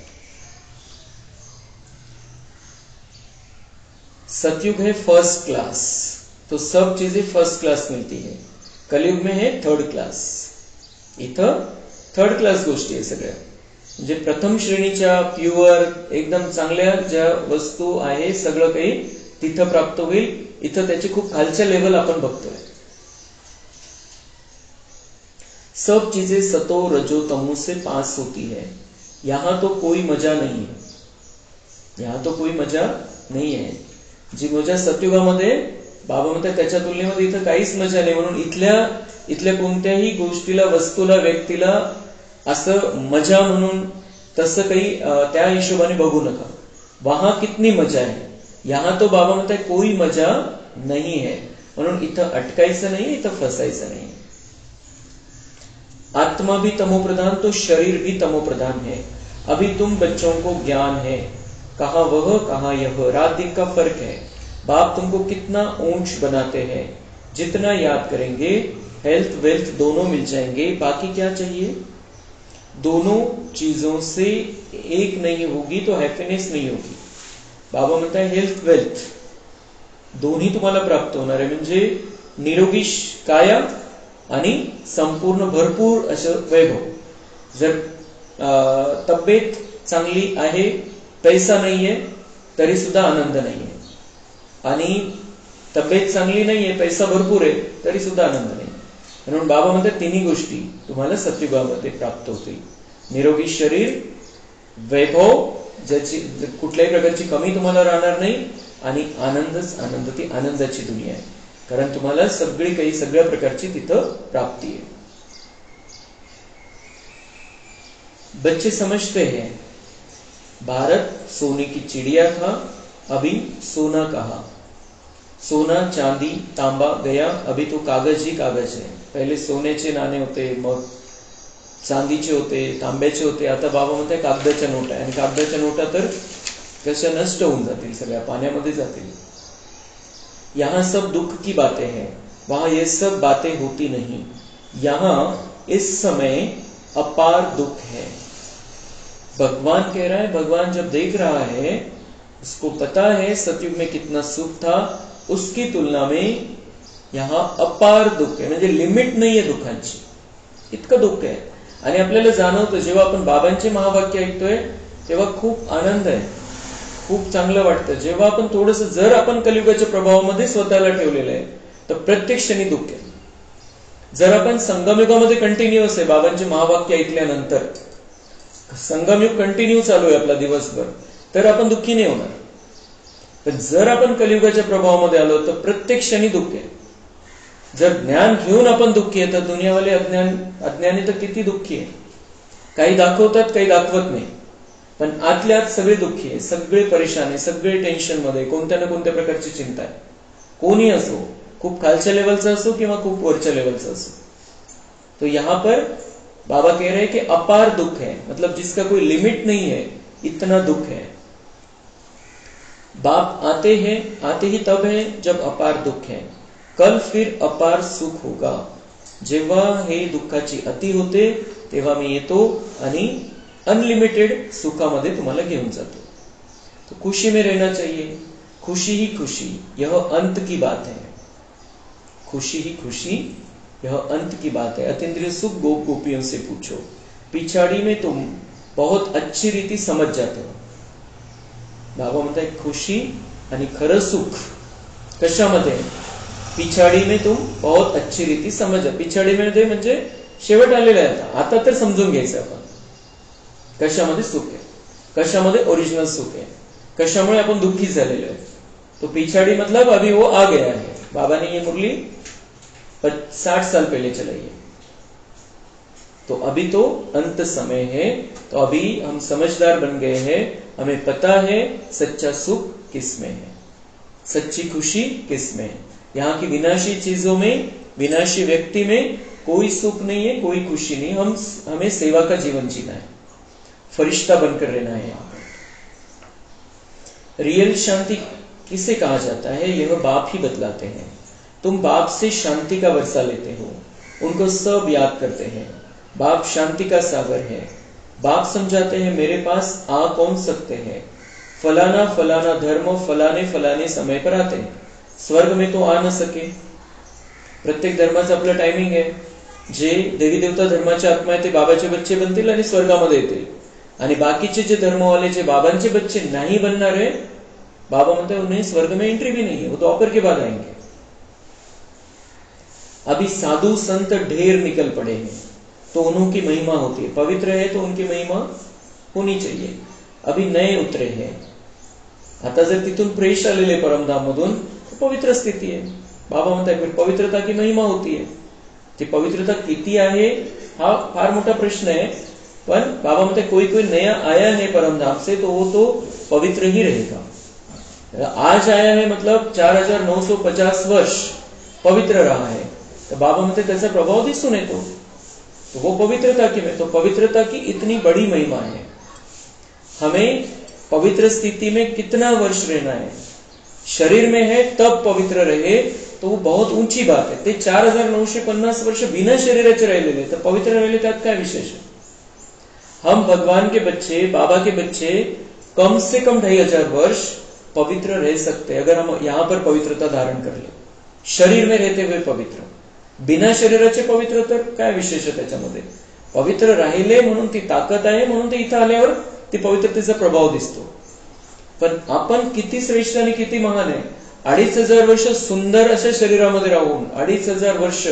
सतयुग है फर्स्ट क्लास, तो सब चीजें फर्स्ट क्लास मिलती है। कलयुग में है थर्ड क्लास, इथं थर्ड क्लास गोष्टी आहे सगळ्या। म्हणजे प्रथम श्रेणीच्या प्युअर एकदम चांगल्या ज्या वस्तू आहे सगळं काही तिथं प्राप्त होईल। इथं त्याची खूप खालच्या लेवल आपण बघतोय। सब चीजें सतो रजो तमो से पास होती है, यहां तो कोई मजा नहीं है, यहां तो कोई मजा नहीं है। जी मजा सतयुगामध्ये बाबा म्हणतात त्याच्या तुलनेमध्ये इथं काहीच मजा नाही। म्हणून इथल्या कोणत्याही गोष्टीला, वस्तूला, व्यक्तीला असं मजा म्हणून तसं काही त्या हिशोबाने बघू नका। वहां कितनी मजा है, यहां तो बाबा म्हणतात कोई मजा नहीं है। म्हणून इथं अटकायचं नाही, इथं फसायचं नाही। आत्मा भी तमोप्रधान तो शरीर भी तमोप्रधान है। अभी तुम बच्चों को ज्ञान है, कहा वह कहा यह, रात दिन का फर्क है। बाप तुमको कितना ऊंच बनाते हैं, जितना याद करेंगे हेल्थ वेल्थ दोनों मिल जाएंगे, बाकी क्या चाहिए। दोनों चीजों से एक नहीं होगी तो हैप्पीनेस नहीं होगी। बाबा म्हणता हेल्थ वेल्थ दोन्ही तुम्हाला प्राप्त होणार आहे, म्हणजे निरोगी काया आणि संपूर्ण भरपूर असं वैभव। जर तब्येत चांगली आहे, पैसा नाहीये तरी सुद्धा आनंद नाहीये, आणि तब्येत चांगली नाहीये, पैसा भरपूर आहे तरी सुद्धा आनंद नाही। म्हणून बाबा म्हणतात तिन्ही गोष्टी तुम्हाला सतयुगामध्ये प्राप्त होतील। निरोगी शरीर, वैभव, ज्याची कुठल्याही प्रकारची कमी तुम्हाला राहणार नाही, आणि आनंदच आनंद, ती आनंदाची दुनिया आहे, कारण तुम्हाला सगळी काही सगळ्या प्रकारची तिथं प्राप्ती आहे। बच्चे समझते हैं भारत सोने की चिड़िया था, अभी सोना कहा। सोना चांदी तांबा गया, अभी तो कागज ही कागज है। पहिले सोन्याचे नाणे होते, मग चांदीचे होते, तांब्याचे होते, आता बाबा म्हणते कागदाच्या नोटा, आणि कागदाच्या नोटा तर कशा नष्ट होऊन जातील, सगळ्या पाण्यामध्ये जातील। यहां सब दुख की बातें हैं, वहां ये सब बातें होती नहीं। यहां इस समय अपार दुख है। भगवान कह रहा है, भगवान जब देख रहा है उसको पता है सतयुग में कितना सुख था, उसकी तुलना में यहां अपार दुख है, म्हणजे लिमिट नाहीये दुःखांची, इतकं दुःख आहे। आणि आपल्याला जाणवतं जेव्हा आपण बाबांचे महावाक्य ऐकतोय तेव्हा खूप आनंद आहे, खूप चांगलं वाटतं। जेव्हा आपण थोडंसं जर आपण कलियुगाच्या प्रभावामध्ये स्वतःला ठेवलेलं आहे तर प्रत्येक क्षणी दुःख आहे। जर आपण संगमयुगामध्ये कंटिन्युअस आहे, बाबांचे महावाक्य ऐकल्यानंतर संगमयुग कंटिन्यू चालू आहे आपला दिवसभर, तर आपण दुःखी नाही होणार। पण जर आपण कलियुगाच्या प्रभावामध्ये आलो तर प्रत्येक क्षणी दुःख आहे। जर ज्ञान घेऊन आपण दुःखी आहे तर दुनियावाले अज्ञानी तर किती दुःखी आहे। काही दाखवतात, काही दाखवत नाही, पण आतल्या आत सगळे दुःखी आहे, सगळे परेशान आहे, सगळे टेन्शन मध्ये, कोणत्या ना कोणत्या प्रकारची चिंता आहे। कोणी असो, खूप खालच्या लेवलचा असो किंवा खूप वरच्या लेवलचा असो। तो यहां पर बाबा कह रहे हैं कि अपार दुख है, मतलब जिसका कोई लिमिट नहीं है, इतना दुख है। बाप आते ही तब है जब अपार दुख है, कल फिर अपार सुख होगा। जेव्हा हे दुःखाची अति होते तेव्हा मी येतो आणि अनलिमिटेड सुखामध्ये तुम्हाला घेऊन जातो। तो खुशी में रहना चाहिए, खुशी ही खुशी, यह अंत की बात है। खुशी ही खुशी, यह अंत की बात है। अतीन्द्रिय सुख गोप गोपियों से पूछो, पिछाड़ी में तुम बहुत अच्छी रीती समझ जाते हो। बाबा म्हणतात खुशी आणि खरं सुख कशामध्ये? पिछाडी में तुम बहुत अच्छी रीती समझ। पिछाडी मध्ये म्हणजे शेवट आलेला आहे, आता तर समजून घ्यायचं आपण कशामध्ये सुख आहे, कशामध्ये ओरिजिनल सुख आहे, कशामुळे आपण दुःखी झालेलो आहे। तो पिछाड़ी मतलब अभी वो आ गया है। बाबा ने ये मुरली 60 साल पहले चलाई है, तो अभी तो अंत समय है। तो अभी हम समझदार बन गए हैं, हमें पता है सच्चा सुख किसमें है, सच्ची खुशी किसमें है। यहाँ की विनाशी चीजों में, विनाशी व्यक्ति में कोई सुख नहीं है, कोई खुशी नहीं। हमें सेवा का जीवन जीना है, फरिश्ता बनकर रहना है। यहाँ पर रियल शांति किसे कहा जाता है, यह बाप ही बतलाते हैं। तुम बाप से शांति का वर्षा लेते हो, उनको सब याद करते हैं। बाप शांति का सागर है। बाप समझाते हैं मेरे पास आ कौन सकते हैं, फलाना फलाना धर्म फलाने फलाने समय पर आते हैं, स्वर्ग में तो आ न सके। प्रत्येक धर्माचं आपलं टायमिंग आहे। जे देवी देवता धर्माचे आत्मा आहे ते बाबाचे बच्चे बनतील आणि स्वर्गामध्ये येतील, आणि बाकीचे जे धर्मवाले जे बाबांचे बच्चे नहीं बनना रहे, बाबा म्हणते उन्हें स्वर्ग में एंट्री भी नहीं है, वो तो ऑफर के बाद आएंगे। अभी साधु संत ढेर निकल पड़े हैं, तो उन्हों की महिमा होती है। पवित्र है तो उनकी महिमा होनी चाहिए। अभी नए उतरे हैं, आता जर तिथून फ्रेश आलेले परमधाम मधून, तो पवित्र स्थिती है। बाबा म्हणतात फिर पवित्रता की महिमा होती है। ती पवित्रता किती आहे हा फार मोठा प्रश्न है, पण बाबा म्हणते कोई कोई नया आया है परमधाम से, तो वो तो पवित्र ही रहेगा। आज आया है मतलब 4950 वर्ष पवित्र रहा है, तो बाबा म्हणते त्याचा प्रभाव दिसून येतो, तो वो पवित्रता की में, तो पवित्रता की इतनी बड़ी महिमा है। हमें पवित्र स्थिति में कितना वर्ष रहना है, शरीर में है तब पवित्र रहे, तो वो बहुत ऊंची बात है। ते 4950 वर्ष बिना शरीराचे राहिलेले, तर पवित्र राहिले त्यात काय विशेष है। हम भगवान के बच्चे, बाबा के बच्चे कम से कम 2500 वर्ष पवित्र रह सकते हैं, अगर हम यहां पर पवित्रता धारण कर ले, शरीर में रहते हुए पवित्र। बिना शरीराचे पवित्र तर काय विशेष आहे त्याच्यामध्ये। पवित्र राहिले म्हणून ती ताकद आहे, म्हणून ते इथं आल्यावर ती पवित्रतेचा प्रभाव दिसतो। पण आपण किती श्रेष्ठ आणि किती महान आहे। 2500 वर्ष सुंदर अशा शरीरामध्ये राहून, 2500 वर्ष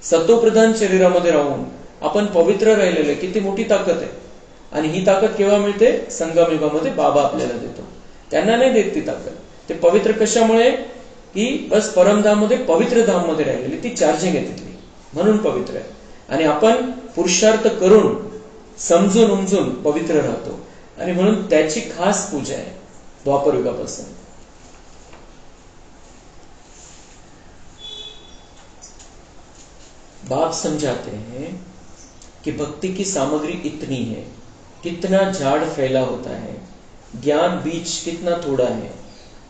सत्वप्रधान शरीरामध्ये राहून आपण पवित्र राहिलेले, किती मोठी ताकद आहे। आणि ही ताकद केव्हा मिळते, संगम युगामध्ये बाबा आपल्याला देतो, त्यांना नाही देत ती ताकद। ते पवित्र कशामुळे की बस परमधाम मध्ये पवित्र धाम मध्ये राहिलेली ती चार्जिंग आहे तिथली, म्हणून पवित्र आहे। आणि आपण पुरुषार्थ करून समजून उमजून पवित्र राहतो, आणि म्हणून त्याची खास पूजा आहे द्वापर युगापासून। बाप समझाते हैं कि भक्ति की सामग्री इतनी है, कितना झाड़ फैला होता है, ज्ञान बीज कितना थोड़ा है,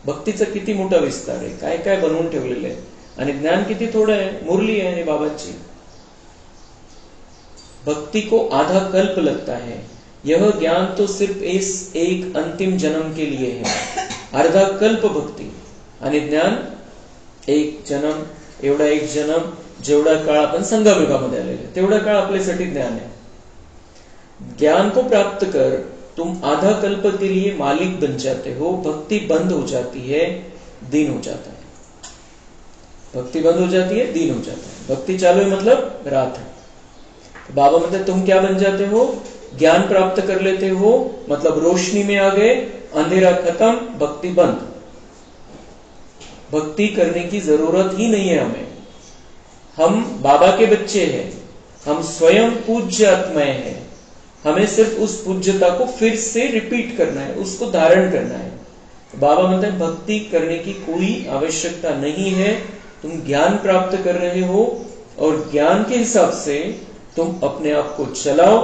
भक्तीचा किती मोठा विस्तार आहे, काय काय बनवून ठेवलेलं आहे, आणि ज्ञान किती थोडं आहे, मुरली आहे बाबांची। भक्ति को आधा कल्प लगता है, यह ज्ञान तो सिर्फ इस एक अंतिम जन्म के लिए है। अर्धा कल्प भक्ति आणि ज्ञान एक जन्म, एवढा एक जन्म, जेवढा काळ आपण संगम युगामध्ये आलेले तेवढा काळ आपल्यासाठी ज्ञान है। ज्ञान को प्राप्त कर तुम आधा कल्प के लिए मालिक बन जाते हो, भक्ति बंद हो जाती है, दीन हो जाता है। भक्ति बंद हो जाती है, दीन हो जाता है। भक्ति चालू है मतलब रात है। तो बाबा मतलब तुम क्या बन जाते हो, ज्ञान प्राप्त कर लेते हो मतलब रोशनी में आ गए, अंधेरा खत्म, भक्ति बंद। भक्ति करने की जरूरत ही नहीं है हमें। हम बाबा के बच्चे हैं, हम स्वयं पूज्य आत्माएं हैं, हमें सिर्फ उस पूज्यता को फिर से रिपीट करना है, उसको धारण करना है। तो बाबा मतलब भक्ति करने की कोई आवश्यकता नहीं है, तुम ज्ञान प्राप्त कर रहे हो और ज्ञान के हिसाब से तुम अपने आप को चलाओ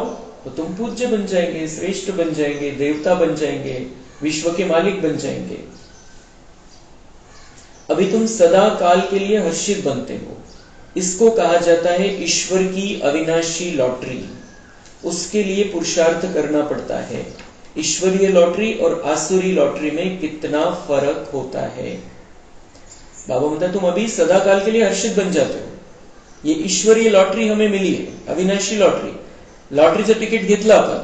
तो तुम पूज्य बन जाएंगे, श्रेष्ठ बन जाएंगे, देवता बन जाएंगे, विश्व के मालिक बन जाएंगे। अभी तुम सदा काल के लिए हर्षित बनते हो। इसको कहा जाता है ईश्वर की अविनाशी लॉटरी। उसके लिए पुरुषार्थ करना पड़ता है। ईश्वरीय लॉटरी और आसुरी लॉटरी में कितना फर्क होता है। बाबा म्हणतात तुम अभी सदा काल के लिए हर्षित बन जाते हो। ये ईश्वरीय लॉटरी हमें मिली है, अविनाशी लॉटरी। लॉटरीचं तिकीट घेतलं आपण,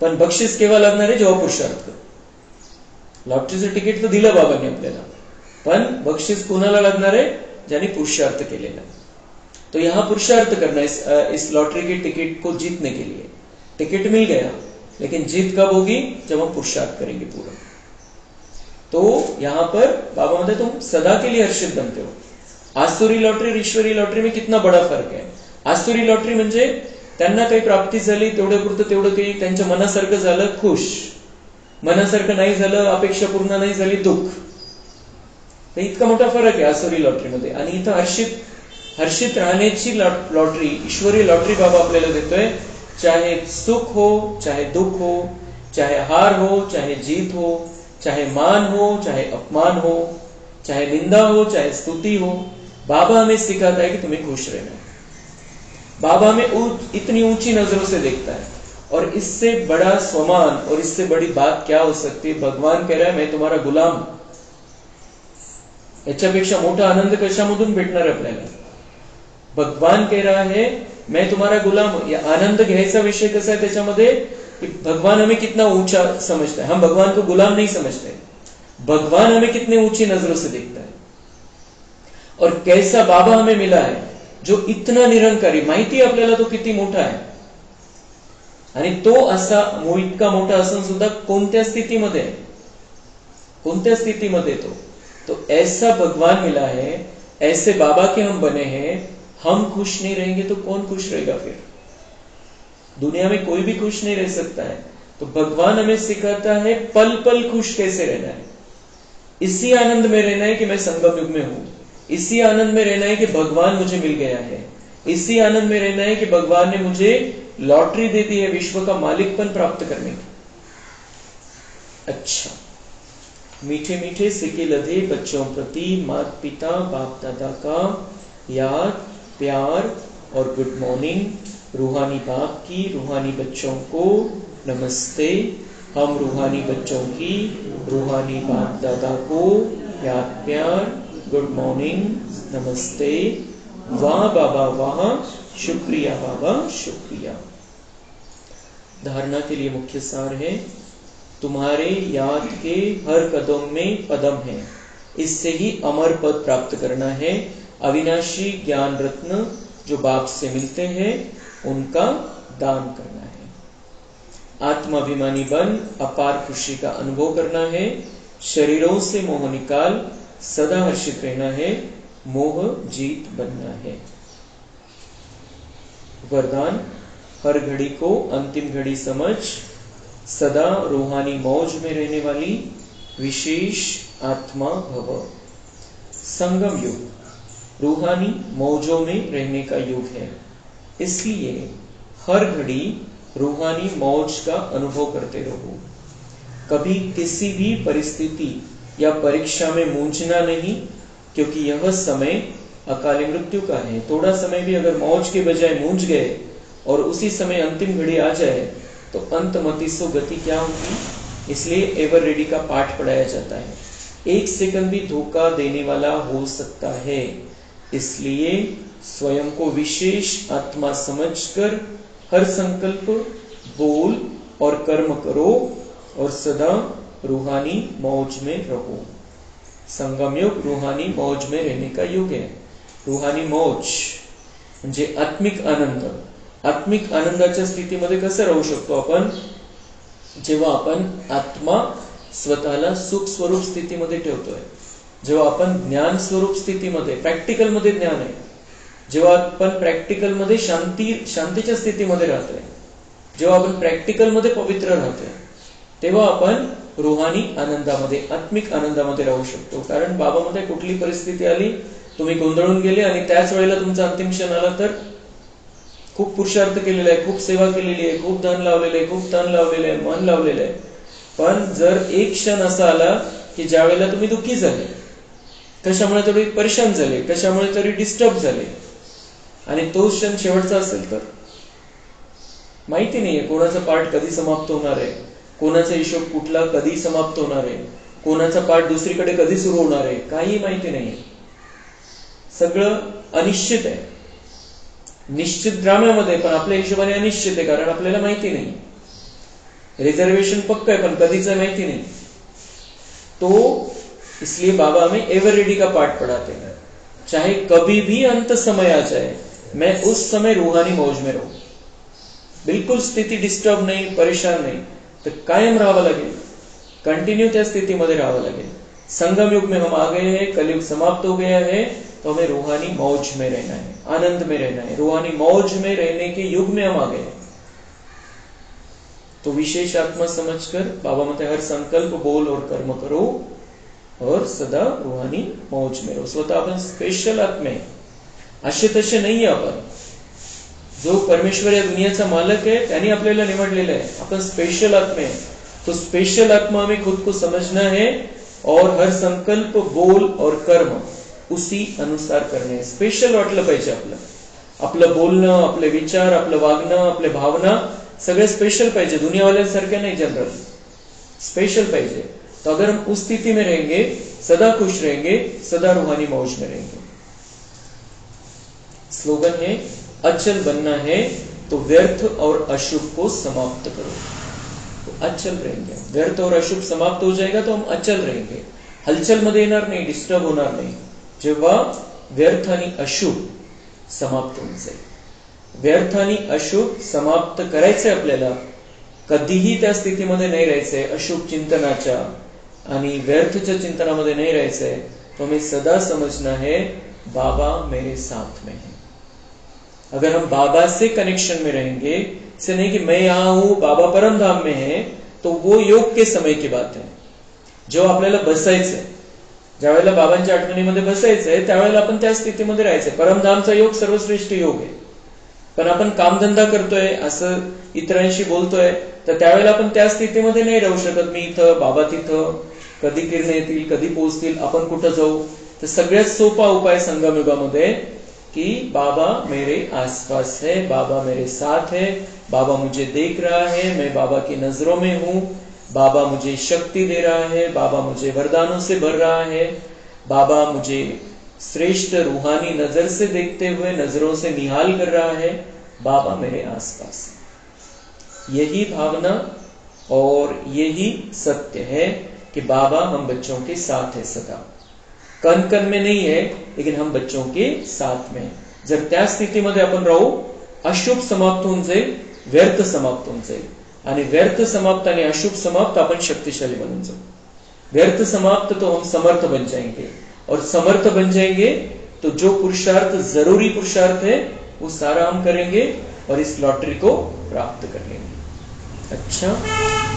पण बक्षीस केव्हा लागणार आहे? जेव्हा पुरुषार्थ करू. लॉटरीचं तिकीट तर दिलं बाबांनी आपल्याला, पण बक्षीस कोणाला लागणार आहे? ज्याने पुरुषार्थ केलेला. तो यहां पुरुषार्थ करना इस लॉटरी के टिकट को जीतने के लिए. टिकट मिल गया, लेकिन जीत कब होगी? जब हम पुरुषार्थ करेंगे पूरा. तो यहां पर बाबा म्हणते तुम सदा के लिए हर्षित बनते हो. आसुरी लॉटरी और ईश्वरी लॉटरी में कितना बड़ा फर्क है. आसुरी लॉटरी म्हणजे त्यांना काही प्राप्ती झाली, तेवढ्यापुरतं तेवढं काही त्यांच्या मनासारखं झालं, खुश. मनासारखं नाही झालं, अपेक्षा पूर्ण नाही झाली, दुःख. तर इतका मोठा फरक आहे आसुरी लॉटरीमध्ये. आणि इथं हर्षित राहण्याची लॉटरी, ईश्वरी लॉटरी बाबा आपल्याला देतोय. चाहे सुख हो, चाहे दुख हो, चाहे हार हो, चाहे जीत हो, चाहे मान हो, चाहे अपमान हो, चाहे निंदा हो, चाहे स्तुति हो, बाबा हमें सिखाता है कि तुम्हें खुश रहना है. बाबा हमें इतनी ऊंची नजरों से देखता है. और इससे बड़ा स्वमान और इससे बड़ी बात क्या हो सकती है. भगवान कह रहा है मैं तुम्हारा गुलाम. याच्यापेक्षा मोठा आनंद कशामधून भेटणार आपल्याला. भगवान कह रहा है मैं तुम्हारा गुलाम. या आनंद घ्यायचा विषय कसा है त्याच्यामध्ये कि भगवान हमें कितना ऊंचा समझता है. हम भगवान को गुलाम नहीं समझते. भगवान हमें कितने ऊंची नजरों से देखता है. और कैसा बाबा हमें मिला है जो इतना निरंकारी. माहिती आपल्याला तो किती मोठा आहे. आणि तो असा इतका मोठा असून सुद्धा कोणत्या स्थितीमध्ये, कोणत्या स्थितीमध्ये तो ऐसा भगवान मिला है, ऐसे बाबा के हम बने हैं. हम खुश नहीं रहेंगे तो कौन खुश रहेगा फिर. दुनिया में कोई भी खुश नहीं रह सकता है. तो भगवान हमें सिखाता है पल पल खुश कैसे रहना है. इसी आनंद में रहना है कि मैं संगम युग में हूं. इसी आनंद में रहना है कि भगवान मुझे मिल गया है. इसी आनंद में रहना है कि भगवान ने मुझे लॉटरी दे दी है विश्व का मालिकपन प्राप्त करने की. अच्छा, मीठे मीठे सिके लदे बच्चों प्रति माता पिता बाप दादा का याद, प्यार और गुड मॉर्निंग. रूहानी बाप की रूहानी बच्चों को नमस्ते. हम रूहानी बच्चों की रूहानी बाप दादा को याद, प्यार, गुड मॉर्निंग, नमस्ते. वाह बाबा वाह, शुक्रिया बाबा शुक्रिया. धारणा के लिए मुख्य सार है तुम्हारे याद के हर कदम में पदम है. इससे ही अमर पद प्राप्त करना है. अविनाशी ज्ञान रत्न जो बाप से मिलते हैं उनका दान करना है. आत्माभिमानी बन अपार खुशी का अनुभव करना है. शरीरों से मोह निकाल सदा हर्षित रहना है. मोह जीत बनना है. वरदान हर घड़ी को अंतिम घड़ी समझ सदा रूहानी मौज में रहने वाली विशेष आत्मा भव. संगम युग रूहानी मौजों में रहने का युग है. इसलिए हर घड़ी रूहानी मौज का अनुभव करते रहो. कभी किसी भी परिस्थिति या परीक्षा में मूंझना नहीं, क्योंकि यह समय अकाली मृत्यु का है. थोड़ा समय भी अगर मौज के बजाय मूंझ गए और उसी समय अंतिम घड़ी आ जाए तो अंतमतिसो गति क्या होगी. इसलिए एवर रेडी का पाठ पढ़ाया जाता है. एक सेकंड भी धोखा देने वाला हो सकता है. इसलिए स्वयं को विशेष आत्मा समझकर हर संकल्प, बोल और कर्म करो और सदा रूहानी मौज में रहो. संगम युग रूहानी मौज में रहने का युग है. रूहानी मौज म्हणजे आत्मिक आनंद. आत्मिक आनंदाच्या स्थितीमध्ये कसं राहू शकतो आपण. जेव्हा आपण आत्मा स्वतःला सुख स्वरूप स्थितीमध्ये ठेवतोय, जेव्हा आपण ज्ञान स्वरूप स्थितीमध्ये, प्रॅक्टिकल मध्ये ज्ञान आहे, जेव्हा आपण प्रॅक्टिकल मध्ये शांतीच्या स्थितीमध्ये राहतोय, जेव्हा आपण प्रॅक्टिकल मध्ये पवित्र राहतोय, तेव्हा आपण रूहानी आनंदामध्ये, आत्मिक आनंदामध्ये राहू शकतो. कारण बाबामध्ये कुठली परिस्थिती आली तुम्ही गोंधळून गेले आणि त्याच वेळेला तुमचा अंतिम क्षण आला तर खूप पुरुषार्थ केलेला आहे, खूप सेवा केलेली आहे, खूप धन लावलेलं आहे, खूप तन लावलेलं आहे, मन लावलेलं आहे, पण जर एक क्षण असा आला की ज्या वेळेला तुम्ही दुःखी झाले, कशामुळे तरी परेशान झाले, कशामुळे तरी डिस्टर्ब झाले, आणि तो क्षण शेवटचा असेल तर माहिती नाहीये कोणाचा पाठ कधी समाप्त होणार आहे, कोणाचा हिशोब कुठला कधी समाप्त होणार आहे, कोणाचा पाठ दुसरीकडे कधी सुरू होणार आहे, काही माहिती नाहीये. सगळं अनिश्चित आहे. निश्चित ड्राम्यामध्ये पण आपल्या हिशोबाने अनिश्चित आहे, कारण आपल्याला माहिती नाही. रिजर्वेशन पक्का है पण कदीच माहिती नहीं. तो इसलिए बाबा हमें एवर रेडी का पाठ पढ़ाते हैं. चाहे कभी भी अंत समय आ जाए, मैं उस समय रूहानी मौज में रहूं. बिल्कुल स्थिति डिस्टर्ब नहीं, परेशान नहीं, तो कायम राहावं लागेल, कंटिन्यू त्या स्थितीमध्ये राहावं लागेल. संगम युग में हम आ गए हैं, कलयुग समाप्त हो गया है, तो हमें रूहानी मौज में रहना है, आनंद में रहना है. रूहानी मौज में रहने के युग में हम आ गए हैं. तो विशेष आत्मा समझकर बाबा मते हर संकल्प बोल और कर्म करो और सदा रूहानी मौज में रहो. स्वतः आपण स्पेशल आत्मे, असे तसे नाहीये आपण. जो परमेश्वर या दुनियाचा मालक है त्याने आपल्याला निवडलेलं आहे. आपण स्पेशल आत्मे आहे. तो स्पेशल आत्मा हमें खुद को समझना है और हर संकल्प बोल और कर्म उसी अनुसार करणे. स्पेशल वाटलं पाहिजे आपलं. आपलं बोलणं, आपले विचार, आपलं वागणं, आपले भावना सगळे स्पेशल पाहिजे, दुनियावाल्यांसारखे नहीं, जनरल स्पेशल पाहिजे. तो अगर हम उस स्थिति में रहेंगे, सदा खुश रहेंगे, सदा रूहानी मौज में रहेंगे. स्लोगन है, अचल बनना है तो व्यर्थ और अशुभ को समाप्त करो. तो अचल रहेंगे. व्यर्थ और अशुभ समाप्त हो जाएगा तो हम अचल रहेंगे. हलचल मध्ये येणार नाही, डिस्टर्ब होणार नाही. जेव्हा व्यर्थ आणि अशुभ समाप्त होऊन जाईल. व्यर्थ आणि अशुभ समाप्त करायचंय आपल्याला. कधीही त्या स्थितीमध्ये नाही राहायचंय अशुभ चिंतनाच्या आणि व्यर्थच्या चिंतनामध्ये नहीं राहायचंय. तो हमें सदा समझना है बाबा मेरे साथ में है. अगर हम बाबा से कनेक्शन में रहेंगे, इससे नहीं कि मैं यहां हूं बाबा परम धाम में है, तो वो योग के समय की बात है. जेव्हा आपल्याला बसायचंय, ज्या वेळेला बाबांच्या आठवणीमध्ये बसायचंय त्यावेळेला आपण त्या स्थितीमध्ये राहायचंय. परमधामचा योग सर्वश्रेष्ठ योग आहे. पण आपण कामधंदा करतोय, असं इतरांशी बोलतोय, तर त्यावेळेला आपण त्या स्थितीमध्ये नाही राहू शकत. मी इथं, बाबा तिथं, कधी किरण येतील, कधी पोहोचतील, आपण कुठं जाऊ. तर सगळ्यात सोपा उपाय संगम युगामध्ये कि बाबा मेरे आसपास है, बाबा मेरे साथ है, बाबा मुझे देख रहा है, मैं बाबा की नजरों में हूं, बाबा मुझे शक्ति दे रहा है, बाबा मुझे वरदानों से भर रहा है, बाबा मुझे श्रेष्ठ रूहानी नजर से देखते हुए नजरों से निहाल कर रहा है, बाबा मेरे आसपास. यही भावना और यही सत्य है कि बाबा हम बच्चों के साथ है सदा. कण कण में नहीं है, लेकिन हम बच्चों के साथ में. जर त्या स्थितीमध्ये आपण राहू, अशुभ समाप्त होऊन जाईल, व्यर्थ समाप्त होऊन जाईल. आणि व्यर्थ समाप्त आणि अशुभ समाप्त आपण शक्तिशाली बनून जाऊ. व्यर्थ समाप्त तो हम समर्थ बन जाएंगे, और समर्थ बन जाएंगे तो जो पुरुषार्थ जरूरी पुरुषार्थ है वो सारा हम करेंगे और इस लॉटरी को प्राप्त कर लेंगे. अच्छा.